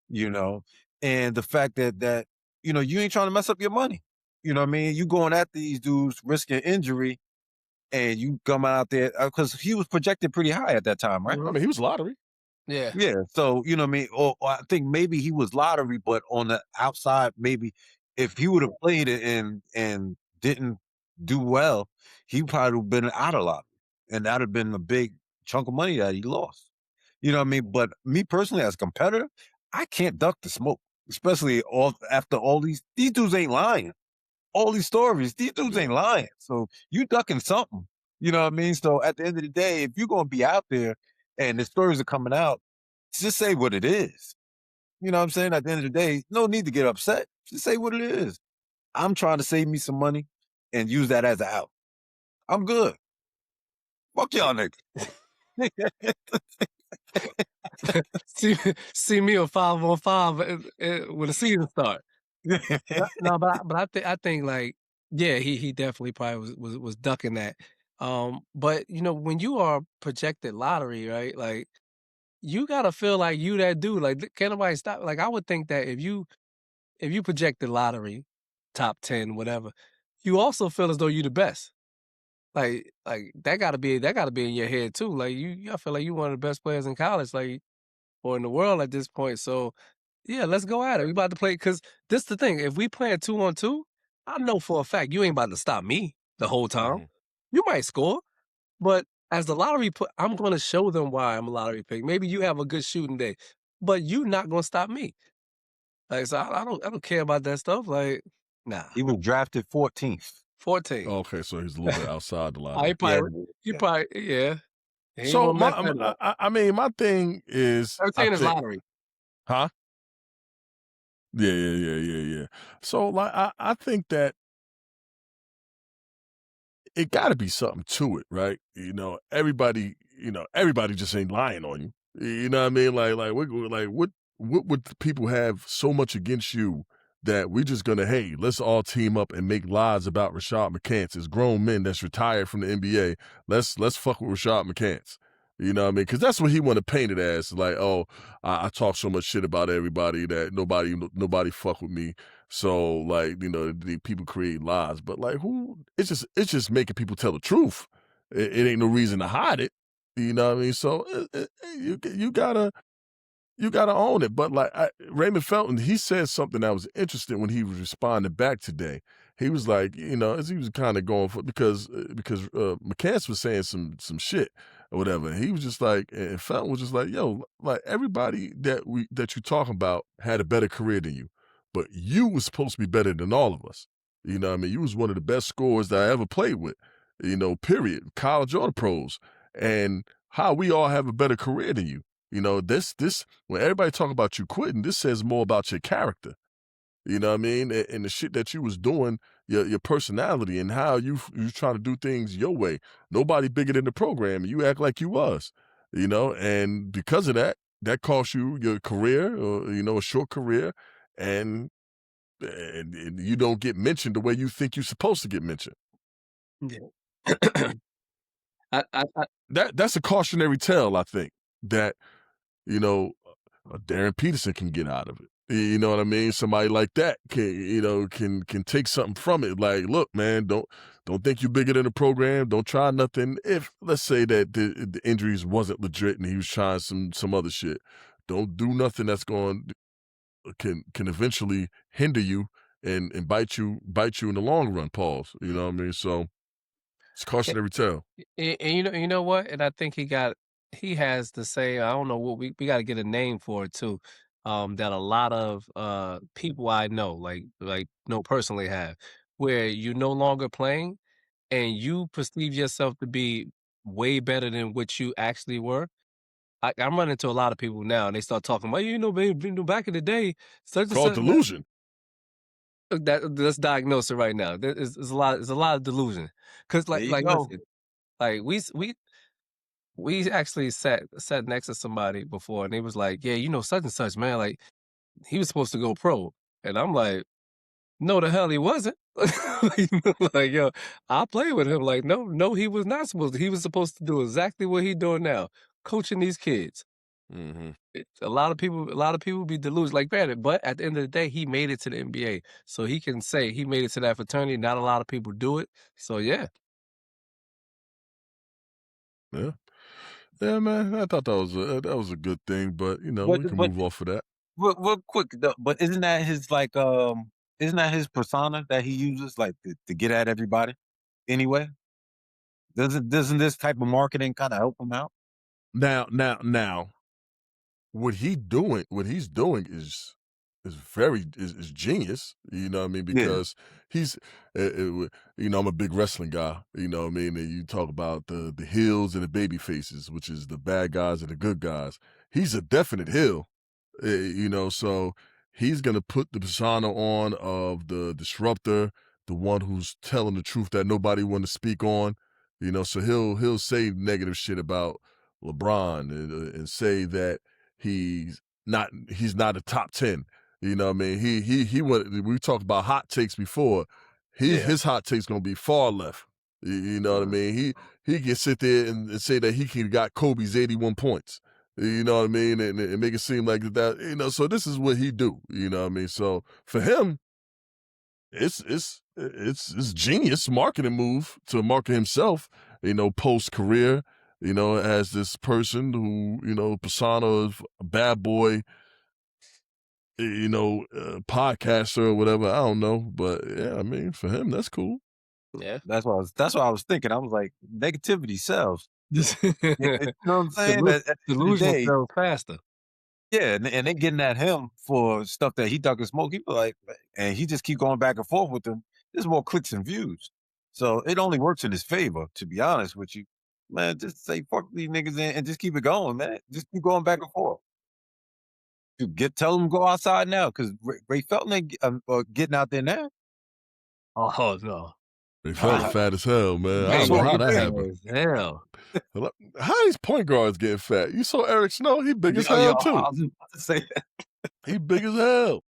A: you know, and the fact that you ain't trying to mess up your money. You know what I mean? You going after these dudes, risking injury, and you come out there because he was projected pretty high at that time, right?
C: I mean, he was lottery.
B: Yeah.
A: Yeah, so, you know what I mean? Or I think maybe he was lottery, but on the outside, maybe if he would've played it and didn't do well, he probably would've been out of lottery, and that'd have been a big chunk of money that he lost. You know what I mean? But me personally, as a competitor, I can't duck the smoke, especially all after all these dudes ain't lying. All these stories, these dudes
C: Yeah.
A: ain't lying. So you ducking something. You know what I mean? So at the end of the day, if you're gonna be out there and the stories are coming out, just say what it is. You know what I'm saying? At the end of the day, no need to get upset. Just say what it is. I'm trying to save me some money and use that as an out. I'm good. Fuck y'all niggas.
B: See me on 5-on-5 when the season start. No, but I think like yeah, he definitely probably was ducking that. But when you are projected lottery, right? Like you gotta feel like you that dude. Like can't nobody stop. Like I would think that if you projected lottery, top 10, whatever, you also feel as though you the best. Like that gotta be in your head too. Like I feel like you one of the best players in college, like or in the world at this point. So yeah, let's go at it. We about to play because this the thing. If we playing 2-on-2, I know for a fact you ain't about to stop me the whole time.
C: Mhm.
B: You might score, but as the lottery put, I'm gonna show them why I'm a lottery pick. Maybe you have a good shooting day, but you not gonna stop me. Like so, I don't care about that stuff. Like nah,
A: He was drafted 14th.
B: 14.
C: Okay, so he's a little bit outside the
B: I
C: lottery.
A: Yeah,
B: he
A: yeah.
B: probably yeah. He ain't
C: So
B: gonna mess that up.
C: I mean, my thing is, I
B: 13 is
C: think,
B: lottery.
C: huh? Yeah. So like, I think that it got to be something to it, right? Everybody just ain't lying on you. You know what I mean? Like what would the people have so much against you that we just gonna, hey, let's all team up and make lies about Rashad McCants as grown men that's retired from the NBA. Let's fuck with Rashad McCants. You know what I mean? Because that's what he want to paint it as. Like, oh, I talk so much shit about everybody that nobody fuck with me. So like, the people create lies, but like, who? It's just making people tell the truth. It ain't no reason to hide it. You know what I mean? So you gotta own it. But like Raymond Felton, he said something that was interesting when he was responding back today. He was like, as he was kind of going for because McCants was saying some shit or whatever. And he was just like, and Felton was just like, yo, like everybody that you talking about had a better career than you, but you was supposed to be better than all of us. You know what I mean? You was one of the best scorers that I ever played with. Period. College or the pros, and how we all have a better career than you. This when everybody talk about you quitting, this says more about your character. You know what I mean? And the shit that you was doing, your personality and how you trying to do things your way. Nobody bigger than the program. And you act like you was, and because of that, that cost you your career or, a short career. And you don't get mentioned the way you think you're supposed to get mentioned.
B: Yeah. I
C: That's a cautionary tale, I think, that you know, Darren Peterson can get out of it. You know what I mean? Somebody like that can take something from it. Like, look, man, don't think you're bigger than the program. Don't try nothing. If let's say that the injuries wasn't legit and he was trying some other shit, don't do nothing that's going can eventually hinder you and bite you in the long run. Pause. You know what I mean? So it's cautionary tale.
B: and you know what? And I think he has the same. I don't know what we got to get a name for it too. That a lot of people I know, like know personally have, where you're no longer playing and you perceive yourself to be way better than what you actually were. I'm running into a lot of people now, and they start talking about, baby, back in the day, such and
C: Called
B: such.
C: delusion.
B: Let's diagnose it right now. There's a lot of delusion. Cause
A: There you
B: like
A: go.
B: listen, like we actually sat next to somebody before, and they was like, "Yeah, such and such, man. Like he was supposed to go pro," and I'm like, "No, the hell he wasn't." Like, yo, I play with him. Like, no, he was not supposed to. He was supposed to do exactly what he doing now, coaching these kids.
C: Mm-hmm.
B: A lot of people be deluded. Like, granted, but at the end of the day, he made it to the NBA, so he can say he made it to that fraternity. Not a lot of people do it. So yeah,
C: Yeah. Yeah, man. I thought that was a good thing, but
A: But
C: we can
A: but
C: move off of that.
A: real quick though, but isn't that his like isn't that his persona that he uses like to get at everybody anyway? Doesn't this type of marketing kind of help him out?
C: Now, what he's doing is genius. You know what I mean?
A: Yeah,
C: Because he's, I'm a big wrestling guy. You know what I mean? And you talk about the heels and the baby faces, which is the bad guys and the good guys. He's a definite heel. So he's gonna put the persona on of the disruptor, the one who's telling the truth that nobody want to speak on. So he'll say negative shit about LeBron and say that he's not a top 10. You know what I mean? He we talked about hot takes before.
A: yeah.
C: His hot take's gonna be far left. You know what I mean? He can sit there and say that he can got Kobe's 81 points. You know what I mean? And make it seem like that, so this is what he do, you know what I mean? So for him, it's genius marketing move to market himself, post career, as this person who, persona of a bad boy, podcaster or whatever. I don't know. But yeah, I mean, for him, that's cool.
B: yeah.
A: That's what I was thinking. I was like, negativity sells. You know what I'm saying?
B: Delu-
A: At the end of the
B: Delusion
A: day,
B: sells faster.
A: yeah, and they getting at him for stuff that he thought could smoke. He was like, and he just keep going back and forth with them. There's more clicks and views, so it only works in his favor. To be honest with you, man, just say fuck these niggas and just keep it going, man. Just keep going back and forth. You tell them go outside now because Ray Felton ain't getting out there now.
B: Oh no,
C: They felt
A: Uh,
C: fat as hell, man. I
A: that's
C: don't know
A: what
C: how
A: I'm
C: that
A: saying.
C: happened.
B: hell.
C: How these point guards getting fat? You saw Eric Snow? He big as
A: Yo,
C: hell
A: I
C: too.
A: was about to say that.
C: He big as hell.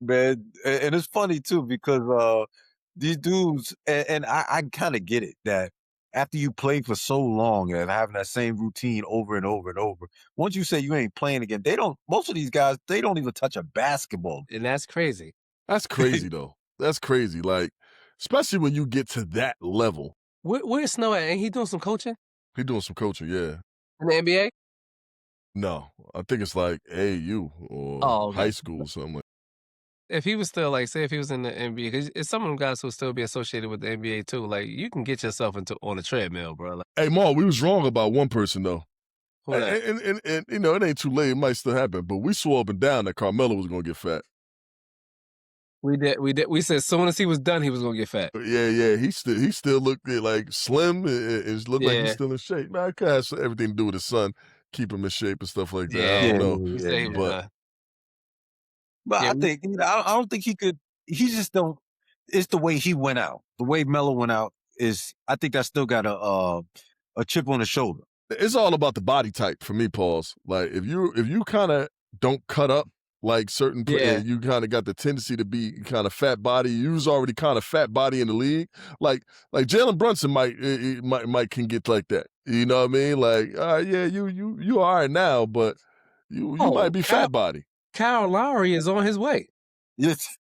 A: man, and it's funny too because these dudes, and I kind of get it that after you play for so long and having that same routine over and over and over, once you say you ain't playing again, they don't. Most of these guys, they don't even touch a basketball.
B: And that's crazy.
C: That's crazy though. That's crazy. Like, especially when you get to that level.
B: Where's Snow at? Ain't he doing some coaching
C: He doing some coaching, yeah.
B: in the NBA?
C: No, I think it's like AAU or
B: Oh,
C: high
B: okay.
C: school or something.
B: If he was still like, say, if he was in the NBA, because it's some of them guys who still be associated with the NBA too. Like, you can get yourself into on a treadmill, bro. Like,
C: Hey, Maul, we was wrong about one person though.
B: who that?
C: And you know, it ain't too late. It might still happen. But we swore up and down that Carmelo was gonna get fat.
B: We did. We said as soon as he was done, he was gonna get fat.
C: Yeah. He still looked like slim. It looked like he's
B: Yeah,
C: still in shape. Now it has everything to do with his son, keep him in shape and stuff like that. I
B: yeah.
C: don't
A: Yeah,
C: know.
B: We
A: yeah,
B: said he
A: yeah.
B: was
C: But
B: done.
A: But
B: Yeah,
A: I think I don't think he could. He just don't. It's the way he went out. The way Melo went out is. I think that still got a chip on the shoulder.
C: it's all about the body type for me, Pauls. Like if you kind of don't cut up like certain,
B: yeah,
C: and you kind of got the tendency to be kind of fat body. You was already kind of fat body in the league. Like Jalen Brunson might can get like that. You know what I mean? Like, yeah, you all right now, but you might
B: Oh,
C: be fat body.
B: Kyle Lowry is on his way.
A: Yes.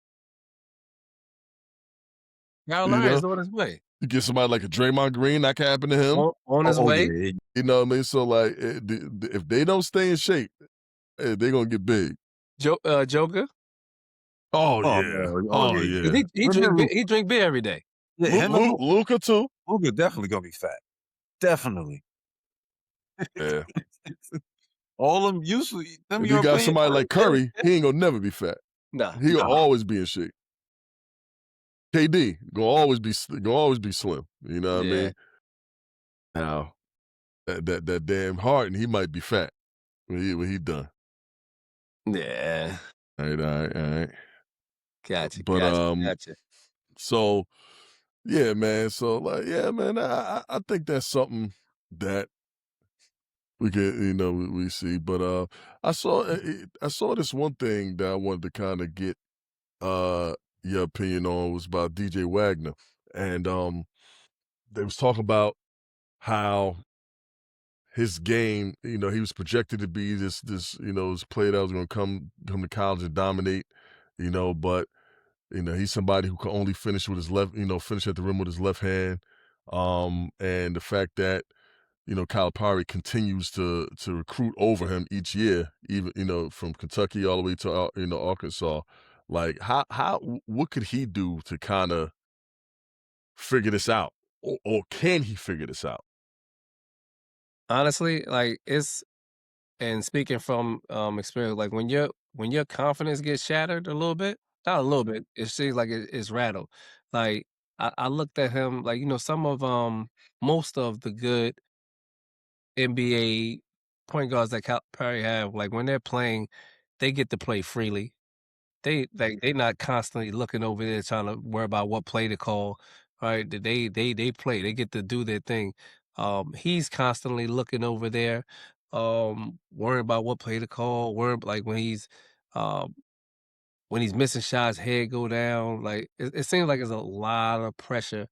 B: Kyle
C: You
B: Lowry
C: know,
B: is on his way.
C: you get somebody like a Draymond Green, that can happen to him.
B: On his
A: Oh
B: way.
A: yeah.
C: You know what I mean? So like, if they don't stay in shape, they're gonna get big.
B: Joker.
C: Oh
A: Oh
C: yeah,
A: man. Oh
C: oh
A: yeah.
C: yeah.
B: He
A: Him
B: drink
A: and
B: beer,
A: Luka.
B: he drink beer every day.
A: Yeah, him and Luka.
C: Luca too.
A: Luka definitely gonna be fat. Definitely.
C: Yeah.
A: All them usually them
C: If you got
A: European
C: somebody
A: guys,
C: like Curry, he ain't gonna never be fat.
B: Nah.
C: He'll
A: nah.
C: always be in shape. KD gonna always be slim. You know what I
B: Yeah.
C: mean? Now that damn Harden, he might be fat when he done.
B: Yeah.
C: All right.
B: Gotcha.
C: But
B: Gotcha.
C: so yeah, man. So like, yeah, man. I think that's something that we could, we see. But I saw this one thing that I wanted to kind of get your opinion on was about DJ Wagner, and they was talking about how his game, he was projected to be this player that was going to come to college and dominate, but he's somebody who can only finish with his left, finish at the rim with his left hand, and the fact that Calipari continues to recruit over him each year, even from Kentucky all the way to Arkansas. Like what could he do to kind of figure this out, or can he figure this out?
B: Honestly, like and speaking from experience, like when your confidence gets shattered a little bit, not a little bit, it seems like it's rattled. Like I looked at him like, some of most of the good NBA point guards that Perry have, like when they're playing, they get to play freely. They not constantly looking over there trying to worry about what play to call. Right? They play. They get to do their thing. He's constantly looking over there, worrying about what play to call, worrying like um when he's missing shots, head go down. Like it seems like there's a lot of pressure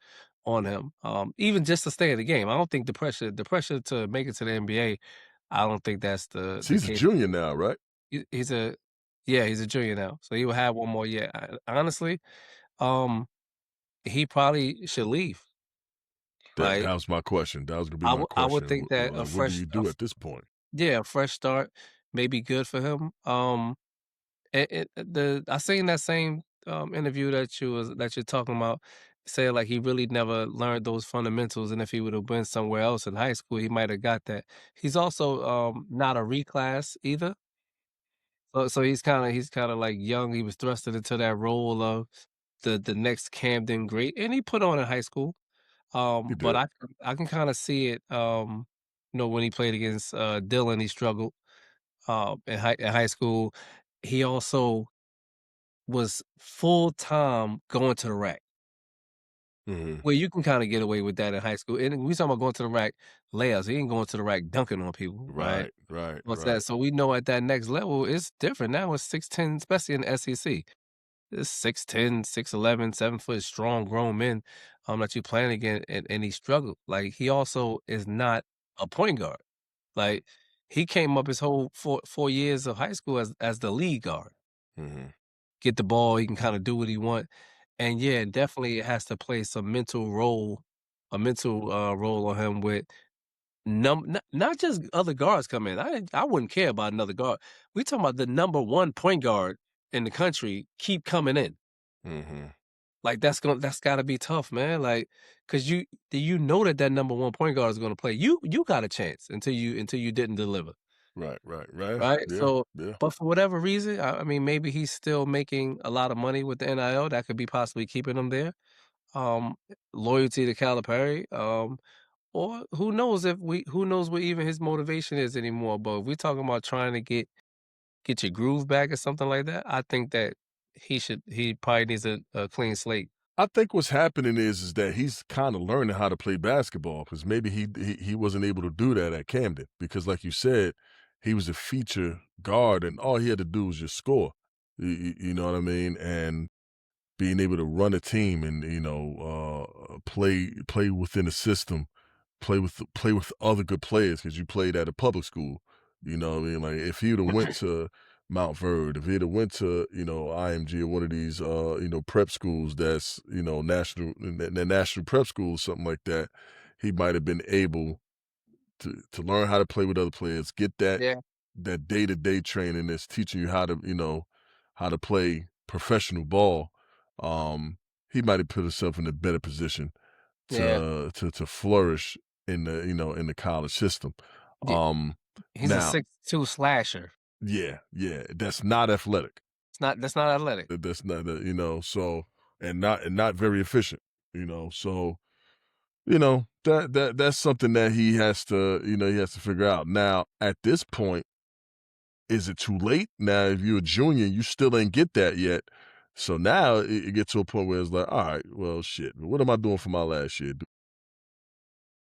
B: on him. Even just to stay in the game. I don't think the pressure to make it to the NBA, I don't think that's
C: So
B: the
C: he's a
B: case.
C: junior now, right?
B: He's a yeah, he's a junior now, so he will have one more year. Honestly, um, he probably should leave.
C: That
B: Right?
C: was my question. That was gonna be my
B: I would
C: question.
B: think that
C: What do you do at this point?
B: a fresh start may be good for him. I seen that same interview that you're talking about. Say like he really never learned those fundamentals, and if he would have been somewhere else in high school, he might have got that. He's also not a reclass either. So he's kinda like young, he was thrusted into that role of the next Camden great, and he put on in high school.
C: He
B: But
C: did.
B: I can kinda see it, when he played against, Dillon, he struggled, in high school. He also was full-time going to the rack,
C: Mhm.
B: where you can kinda get away with that in high school, and we talking about going to the rack layups, he ain't going to the rack dunking on people, right?
C: Right.
B: What's that? So we know at that next level, it's different now, it's 6'10", especially in the SEC. It's 6'10", 6'11", 7 foot strong grown men that you playing against, and he struggled. Like he also is not a point guard. Like he came up his whole 4 years of high school as the lead guard.
C: Mhm.
B: Get the ball, he can kind of do what he want. And yeah, definitely it has to play some mental role on him with not just other guards come in. I wouldn't care about another guard. We talking about the number one point guard in the country keep coming in.
C: Mhm.
B: Like that's gotta be tough, man. Like, cause you know that number one point guard is gonna play. You got a chance until you didn't deliver,
C: Right.
B: right?
C: Yeah.
B: So,
C: Yeah.
B: but for whatever reason, I mean, maybe he's still making a lot of money with the NIL that could be possibly keeping him there. Um, Loyalty to Calipari. Or who knows what even his motivation is anymore. But if we're talking about trying to get your groove back or something like that, I think that he probably needs a clean slate.
C: I think what's happening is that he's kind of learning how to play basketball because maybe he wasn't able to do that at Camden because, like you said, he was a feature guard and all he had to do was just score. You know what I mean? And being able to run a team and play within a system, play with other good players because you played at a public school. You know what I mean? Like if he'd have went to Mount Verde, if he'd have went to IMG or one of these prep schools that's national the national prep schools, something like that, he might have been able to learn how to play with other players, get
B: Yeah,
C: that day-to-day training that's teaching you how to play professional ball. Um, he might have put himself in a better position
B: yeah,
C: to flourish in the college system.
B: yeah.
C: Um,
B: He's a
C: now,
B: 6'2" slasher.
C: yeah, that's not athletic.
B: That's not athletic.
C: That's not so and not very efficient. So that's something that he has to figure out. Now, at this point, is it too late? Now, if you're a junior, you still ain't get that yet. So now it gets to a point where it's like, all right, well, shit, what am I doing for my last year?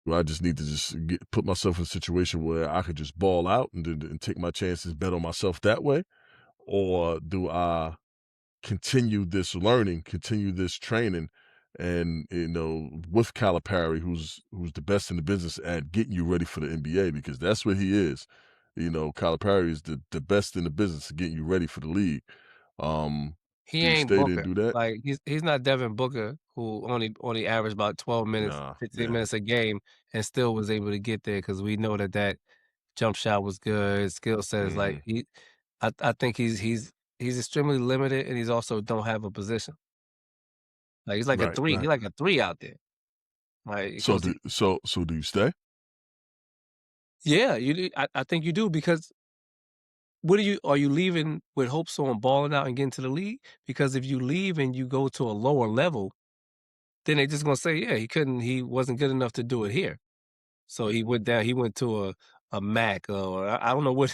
C: Do I just need to just put myself in a situation where I could just ball out and take my chances, bet on myself that way? Or do I continue this learning, continue this training, and with Calipari, who's the best in the business at getting you ready for the NBA because that's what he is. Calipari is the best in the business at getting you ready for the league.
B: He
C: Do you
B: ain't
C: stay there and
B: Booker.
C: do that?
B: Like he's not Devin Booker, who only averaged about 12 minutes,
C: Nah,
B: 15
C: yeah.
B: minutes a game, and still was able to get there because we know that jump shot was good. Skill set is like
C: Hmm.
B: I think he's extremely limited, and he's also don't have a position. Like he's like a
C: Right,
B: three. He's
C: right.
B: like a three out there. Like it
C: So
B: goes to
C: do so do you stay?
B: yeah. You do. I think you do because what are you leaving with hopes on balling out and getting to the league? Because if you leave and you go to a lower level, then they just gonna say, yeah, he wasn't good enough to do it here. So he went to a Mac or I don't know what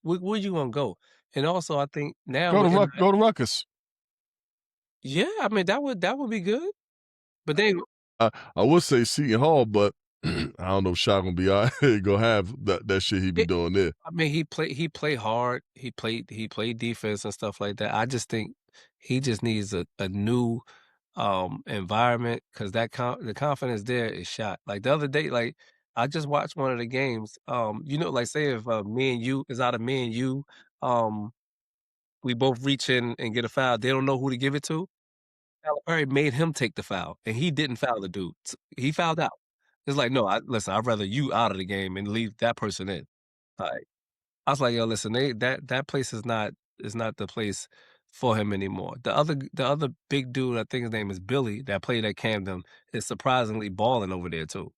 B: where you gonna go. And also I think now
C: Go to
B: we're in
C: Go to Ruckus.
B: yeah, I mean that would be good. But then
C: I would say Seton Hall, but I don't know if Shaq gonna be all right, gonna have that shit he be
B: it,
C: doing there.
B: I mean he played hard. He played defense and stuff like that. I just think he just needs a new environment because the confidence there is shot. Like the other day, like I just watched one of the games. Like say if me and you is out of me and you, um, we both reach in and get a foul. They don't know who to give it to. Calipari made him take the foul, and he didn't foul the dude. He fouled out. It's like, no, listen. I'd rather you out of the game and leave that person in. Like I was like, yo, listen, that place is not the place for him anymore. The other big dude, I think his name is Billy, that played at Camden, is surprisingly balling over there too.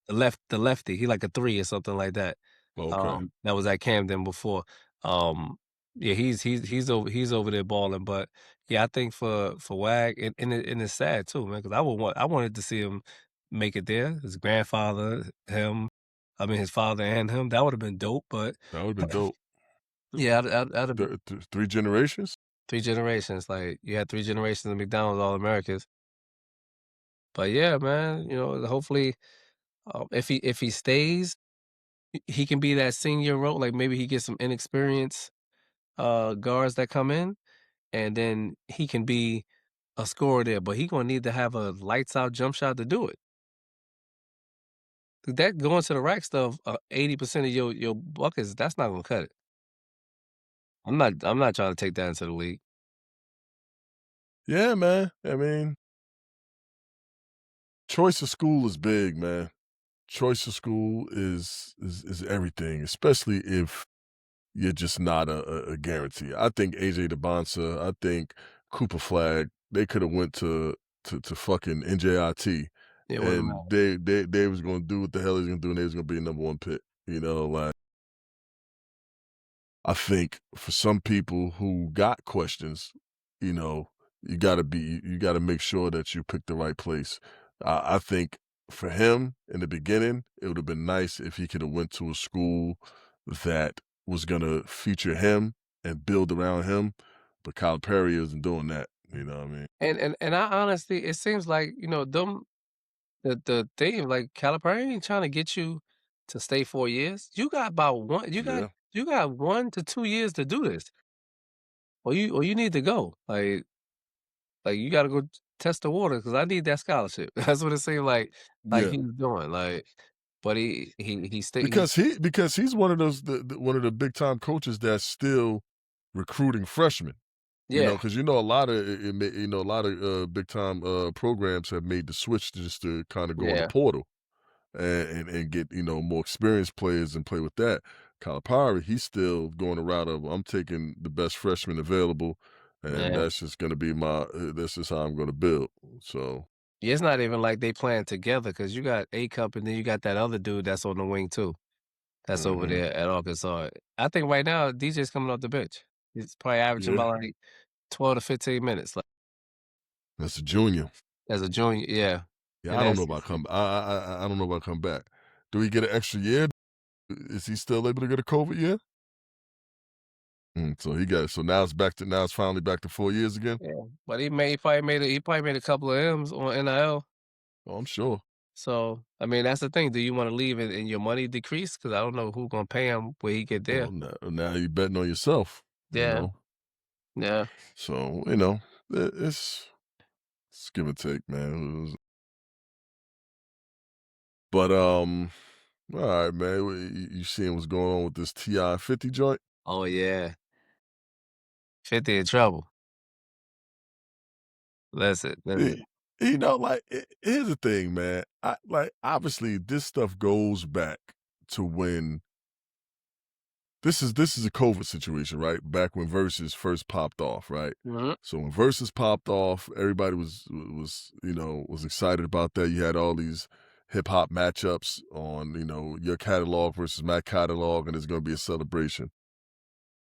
B: The lefty, he like a three or something like that.
C: Okay.
B: That was at Camden before. Um, yeah, he's over there balling. But yeah, I think for Wag, and it's sad too, man, because I wanted to see him make it there. His grandfather, him, I mean his father and him. That would have been dope. But
C: That would've been dope.
B: yeah, I'd have
C: Three generations?
B: 3 generations. Like you had 3 generations of McDonald's All Americans. But yeah, man, hopefully, if he stays, he can be that senior role. Like maybe he gets some inexperienced guards that come in, and then he can be a scorer there, but he gonna need to have a lights out jump shot to do it. That going to the rack stuff, 80% of your buckets, that's not gonna cut it. I'm not trying to take that into the league.
C: Yeah, man. I mean, choice of school is big, man. Choice of school is everything, especially if you're just not a guarantee. I think AJ DeBonsa, I think Cooper Flag, they could have went to fucking NJIT
B: It wouldn't
C: and
B: matter.
C: they was gonna do what the hell he's gonna do and they was gonna be a number one pick. Like I think for some people who got questions, you know, you gotta make sure that you pick the right place. I think for him in the beginning, it would have been nice if he could have went to a school that was gonna feature him and build around him. But Calipari isn't doing that. You know what I mean?
B: And I honestly, it seems like, them the thing, like, Calipari ain't trying to get you to stay 4 years. You got about 1
C: Yeah.
B: you got 1 to 2 years to do this, or you need to go. Like, you gotta go test the water because I need that scholarship. That's what it seemed like
C: Yeah.
B: he was doing, but he stay he
C: Because he's one of those one of the big time coaches that's still recruiting freshmen.
B: yeah,
C: Because a lot of a lot of big time programs have made the switch just to kind of go on the
B: yeah,
C: portal and get more experienced players and play with that. Calipari, he's still going the route of I'm taking the best freshman available, and
B: yeah.
C: that's just going to be my this is how I'm going to build. So
B: Yeah, it's not even like they playing together because you got A Cup and then you got that other dude that's on the wing too. That's over
C: mhm.
B: there at Arkansas. I think right now DJ's coming off the bench. He's probably averaging
C: Yeah,
B: about like 12 to 15 minutes, like,
C: that's a junior.
B: as a junior. Yeah,
C: Yeah,
B: and
C: I don't know
B: that's
C: about come. I don't know about come back. Do he get an extra year? Is he still able to get a COVID year? So now it's finally back to 4 years again.
B: yeah. But he probably made a couple of M's on NIL.
C: Oh, I'm sure.
B: So I mean, that's the thing. Do you want to leave and your money decrease? Because I don't know who gonna pay him when he get
C: Well,
B: there.
C: now you're betting on yourself. You
B: Yeah,
C: know,
B: yeah.
C: so it's give and take, man. But all right, man. You seeing what's going on with this Ti 50 joint?
B: Oh yeah, 50 in trouble. Listen,
C: Eh,
B: listen.
C: like here's the thing, man. I like obviously this stuff goes back to when this is a COVID situation, right? Back when Versus first popped off, right?
B: Mhm.
C: So when Versus popped off, everybody was excited about that. You had all these hip hop matchups on, your catalog versus my catalog, and it's gonna be a celebration.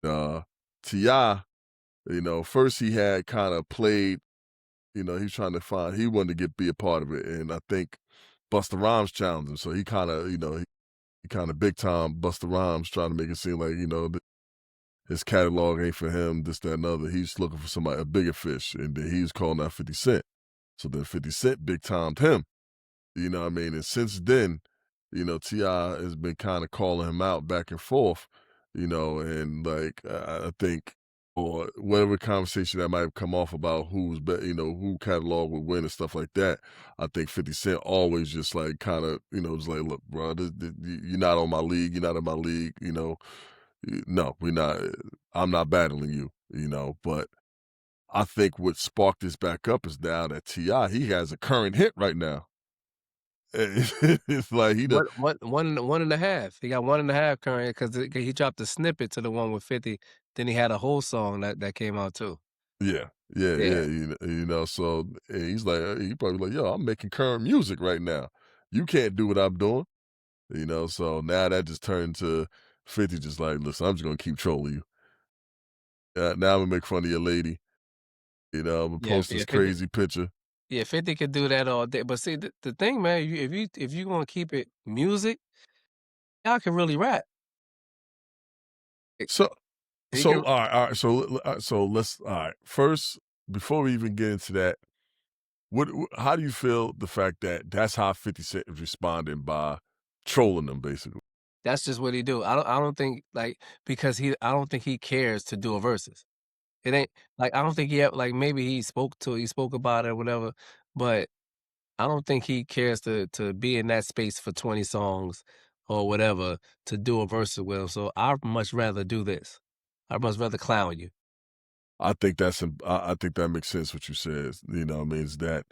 C: Ti, first he had kind of played, he's trying to find he wanted to be a part of it. And I think Busta Rhymes challenged him. So he kind of, he kind of big time Busta Rhymes trying to make it seem like, his catalog ain't for him, this, that, and other. He's looking for somebody, a bigger fish. And then he was calling out 50 Cent. So then 50 Cent big timed him. You know what I mean? And since then, T.I. has been kind of calling him out back and forth, and like I think or whatever conversation that might have come off about who's better, who catalog would win and stuff like that. I think 50 Cent always just like kind of, just like, look, bro, you're not on my league, you're not in my league, no, we're not. I'm not battling you, but I think what sparked this back up is now that Ti he has a current hit right now. It's like he the
B: One and a half. He got 1.5 current because he dropped a snippet to the one with 50. Then he had a whole song that came out too.
C: yeah, yeah,
B: Yeah,
C: yeah, so he's like he probably like, yo, I'm making current music right now. You can't do what I'm doing, so now that just turned to 50 just like, listen, I'm just gonna keep trolling you. Now I'm gonna make fun of your lady, I'm gonna
B: yeah,
C: post
B: yeah.
C: this
B: 50,
C: crazy picture.
B: yeah, 50 could do that all day. But see, the thing, man, if you gonna keep it music, y'all can really rap.
C: So
B: He can.
C: all right, so let's all right. First, before we even get into that, how do you feel the fact that that's how 50 Cent is responding by trolling them, basically?
B: That's just what he do. I don't think because I don't think he cares to do a verses. It ain't like, I don't think he ever like, maybe he spoke about it or whatever, but I don't think he cares to be in that space for 20 songs or whatever to do a verse with him, so I'd much rather do this. I'd much rather clown you.
C: I think I think that makes sense what you said. You know, what I mean, is that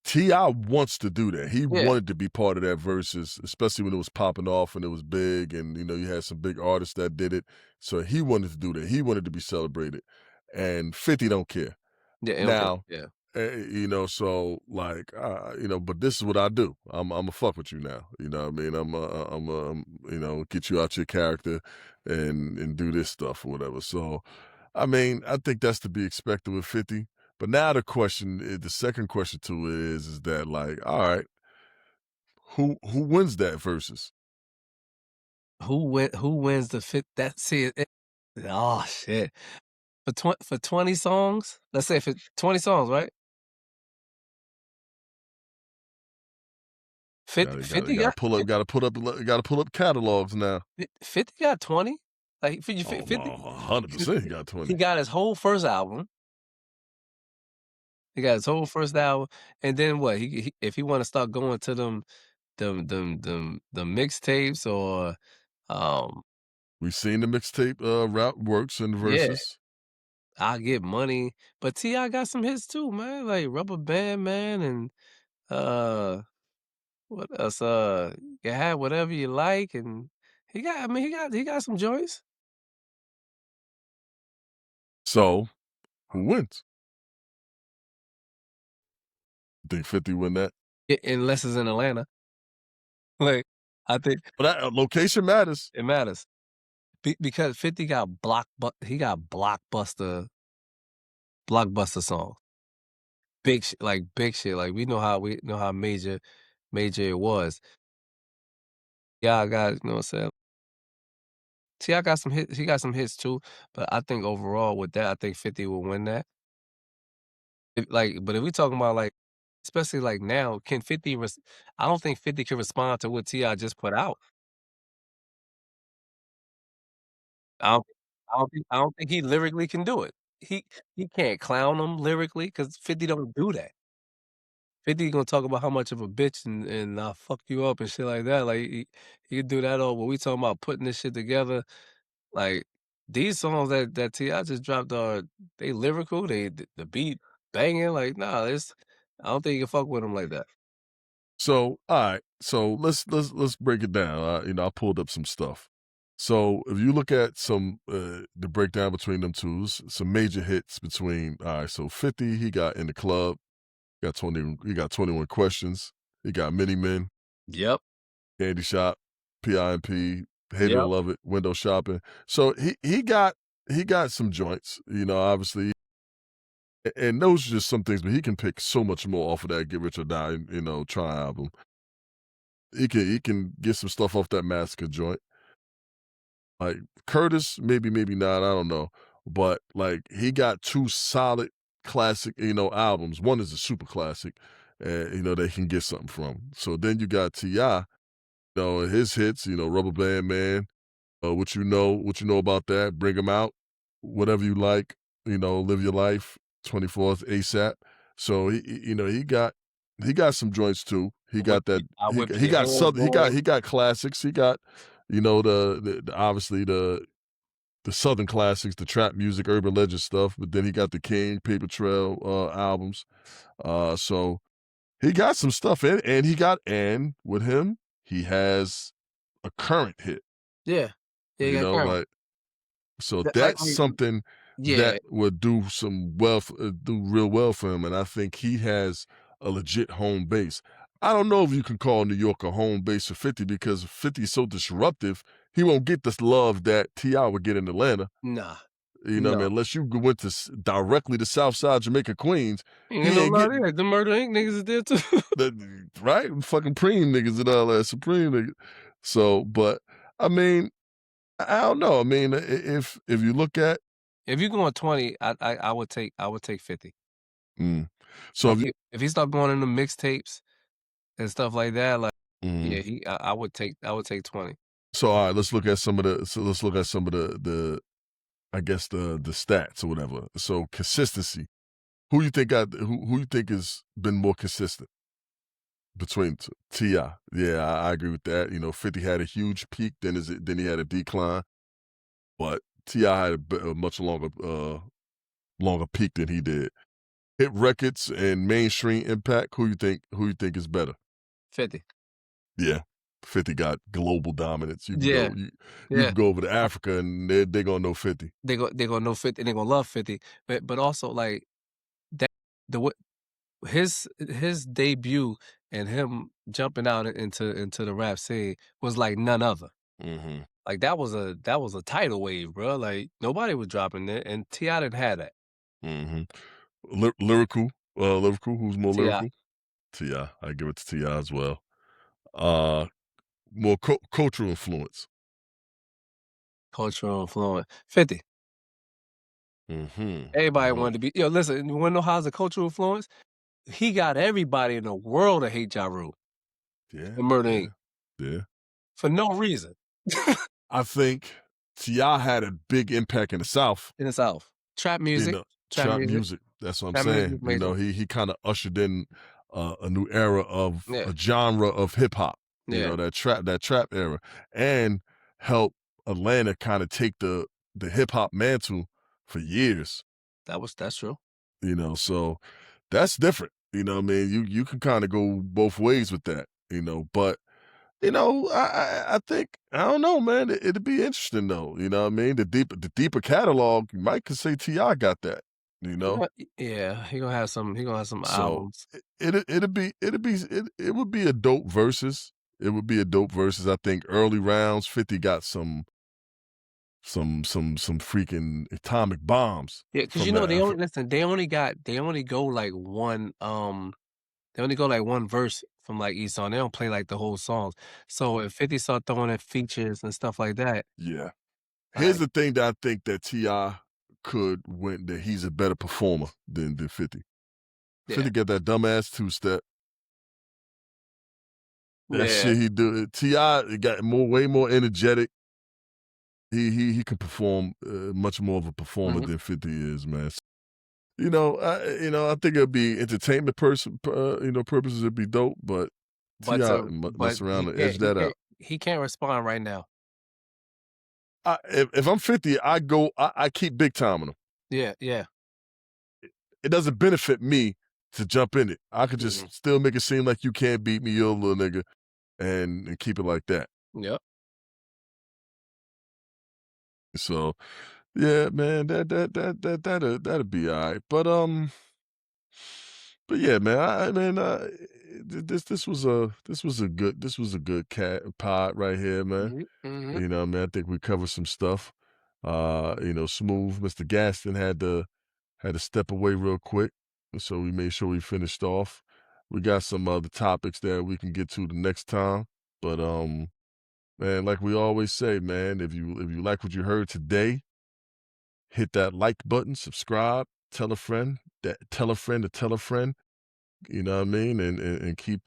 C: T.I. wants to do that. He
B: Yeah,
C: wanted to be part of that versus, especially when it was popping off and it was big, and you know, you had some big artists that did it. So he wanted to do that. He wanted to be celebrated, and 50 don't care
B: yeah, okay,
C: now.
B: yeah.
C: You know, so like, you know, but this is what I do. I'm a fuck with you now. You know what I mean? You know, get you out your character and do this stuff or whatever. So, I mean, I think that's to be expected with 50. But now the second question to it is that like, all right, who wins that versus?
B: Who wins the fit that see it oh, shit. For 20 songs? Let's say for 20 songs, right? 50 50 got
C: Gotta pull up catalogs now.
B: 50 got 20? Like,
C: Oh
B: 50
C: no, 100% he got
B: he
C: 20.
B: got his whole first album. He got his whole first album, and then what? He if he wanna start going to them mixtapes or, um
C: We've seen the mixtape route works in the
B: yeah,
C: verses.
B: I Get Money, but T.I. got some hits too, man, like Rubber Band Man and, uh, what else? You Have Whatever You Like, and I mean, he got some joints,
C: So who wins? Think 50 win that?
B: unless it's in Atlanta. Like, I think
C: But that location matters.
B: it matters because 50 got he got blockbuster songs. Big shit, like, we know how major it was. Yeah, I got you know what I'm saying? T.I. got some hits he got some hits too, but I think overall with that, I think 50 will win that. But if we talking about, like, especially, like, now, can 50 res I don't think 50 can respond to what T.I. just put out. I don't think he lyrically can do it. He he can't clown him lyrically because 50 don't do that. 50 gonna talk about how much of a bitch and I'll fuck you up and shit like that, like, he can do that all but we talking about putting this shit together, like, these songs that T.I. just dropped are they lyrical, the beat banging, like, nah, it's I don't think you can fuck with him like that.
C: So, all right. So let's break it down. You know, I pulled up some stuff. So if you look at some the breakdown between them twos, some major hits between all right, so 50, he got In the Club, he got 21 Questions, he got Many Men,
B: Yep,
C: Candy Shop, PIMP, Hate It or
B: yep.
C: Love It, Window Shopping. So he got some joints, you know, obviously. And those are just some things, but he can pick so much more off of that Get Rich or Die, you know, Try album. He can get some stuff off that Massacre joint. Like Curtis, maybe not, I don't know. But like he got two solid classic, you know, albums. One is a super classic, and you know, they can get something from. So then you got T.I., you know, his hits, you know, Rubber Band Man, what you know about that, Bring 'Em Out, Whatever You Like, you know, Live Your Life, 24th ASAP. So you know, he got some joints too. He got that
B: I Whip
C: he
B: Your
C: got
B: Hair,
C: southern
B: boy.
C: he got classics. He got, you know, obviously the southern classics, the trap music, urban legend stuff, but then he got the King, Paper Trail albums. So he got some stuff in, and with him, he has a current hit,
B: Yeah. Yeah, you
C: you
B: got
C: know,
B: Crown.
C: so
B: That
C: that's something
B: yeah,
C: that would do some do real well for him, and I think he has a legit home base. I don't know if you can call New York a home base for 50 because 50 is so disruptive, he won't get this love that T.I. would get in Atlanta.
B: nah,
C: You know what I
B: no.
C: mean? Unless you went to directly to Southside Jamaica, Queens,
B: Ain't got
C: he
B: no
C: ain't
B: lie
C: getting
B: there, the Murder Inc. niggas is there too.
C: the right fucking preem niggas and all that supreme niggas. So, but I mean, I don't know. I mean, if you look at
B: If you going 20, I would take 50.
C: mm, so
B: Like, if he start going into mixtapes and stuff like that, like,
C: mm,
B: yeah, I would take 20.
C: so all right, let's look at some of the I guess the stats or whatever. So consistency. Who you think has been more consistent between Ti? Yeah, I agree with that. 50 had a huge peak, then he had a decline, but Ti had a much longer peak than he did. Hit records and mainstream impact. Who you think is better?
B: 50.
C: Yeah. 50 got global dominance. You can
B: Yeah,
C: go you
B: yeah.
C: can go over to Africa and they're gonna know 50.
B: They gonna know 50 and they gonna love 50. But also like that the wa his debut and him jumping out into the rap scene was like none other.
C: Mhm.
B: Like that was a tidal wave, bro. Like nobody was dropping it, and Ti didn't have that.
C: Mhm. Lyrical, who's more
B: Ti
C: lyrical? Ti. I give it to Ti as well. Uh, more cultural influence.
B: cultural influence. 50.
C: Mhm.
B: Everybody
C: Mhm.
B: wanted to be. Yo, listen. You want to know how's a cultural influence? He got everybody in the world to hate Ja Rule
C: Yeah,
B: and Murder Inc.
C: yeah, yeah.
B: for no reason
C: I think Ti had a big impact in the South.
B: in the South. Trap
C: You
B: music,
C: know,
B: trap
C: trap
B: music,
C: music. That's what I'm
B: trap music
C: saying.
B: is major.
C: He kind of ushered in a new era of
B: Yeah,
C: a genre of hip hop.
B: yeah.
C: That trap era, and helped Atlanta kind of take the hip hop mantle for years.
B: That's true.
C: So that's different. What I mean, you can kind of go both ways with that. But I think I don't know, man. It'd be interesting though. What I mean, the deeper catalog, you might could say Ti got that. You know,
B: Yeah, he gonna have some. He gonna have some
C: so
B: albums.
C: it would be a dope versus. It would be a dope versus. I think early rounds, 50 got some freaking atomic bombs
B: Yeah, because
C: from that.
B: they only listen. They only go like one. They only go like one verse from like each song. They don't play like the whole songs. So if 50 start throwing in features and stuff like that,
C: Yeah. Here's
B: like
C: the thing that I think that Ti could win. That he's a better performer than 50.
B: yeah,
C: 50 got that dumbass two step. That
B: yeah.
C: shit he do. Ti got way more energetic. He can perform much more of a performer
B: Mhm.
C: than 50 is, man. I think it'd be entertainment purposes. It'd be dope, but Ti
B: But
C: mess around and edge that out.
B: he can't respond right now.
C: If I'm 50, I keep big timing him.
B: Yeah, yeah.
C: It doesn't benefit me to jump in it. I could
B: Mhm.
C: just still make it seem like you can't beat me, you little nigga, and keep it like that.
B: Yep.
C: So yeah, man, that'd be all right. But yeah, man, this was a good cat pod right here, man.
B: Mhm, mhm.
C: Man, I think we covered some stuff. Smooth. Mr. Gaston had to step away real quick, so we made sure we finished off. We got some other topics that we can get to the next time. But man, like we always say, man, if you like what you heard today, hit that like button, subscribe, tell a friend, tell a friend to tell a friend. You know what I mean, and keep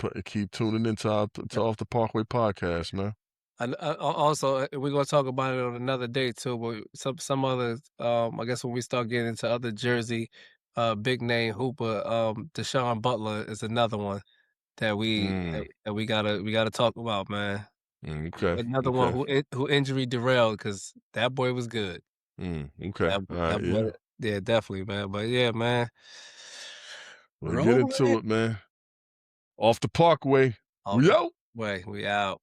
C: tuning into to Off the Parkway podcast, man.
B: And also, we're gonna talk about it on another day too. But some other, I guess when we start getting into other Jersey, big name hooper, Deshaun Butler is another one
C: Mm,
B: that we gotta talk about, man.
C: okay,
B: Another one
C: okay,
B: who injury derailed because that boy was good.
C: okay. All right,
B: That boy,
C: yeah.
B: yeah, definitely, man. But yeah, man,
C: Well, get
B: rolling
C: into it, man. Off the Parkway.
B: off
C: We
B: the
C: out.
B: way. We out.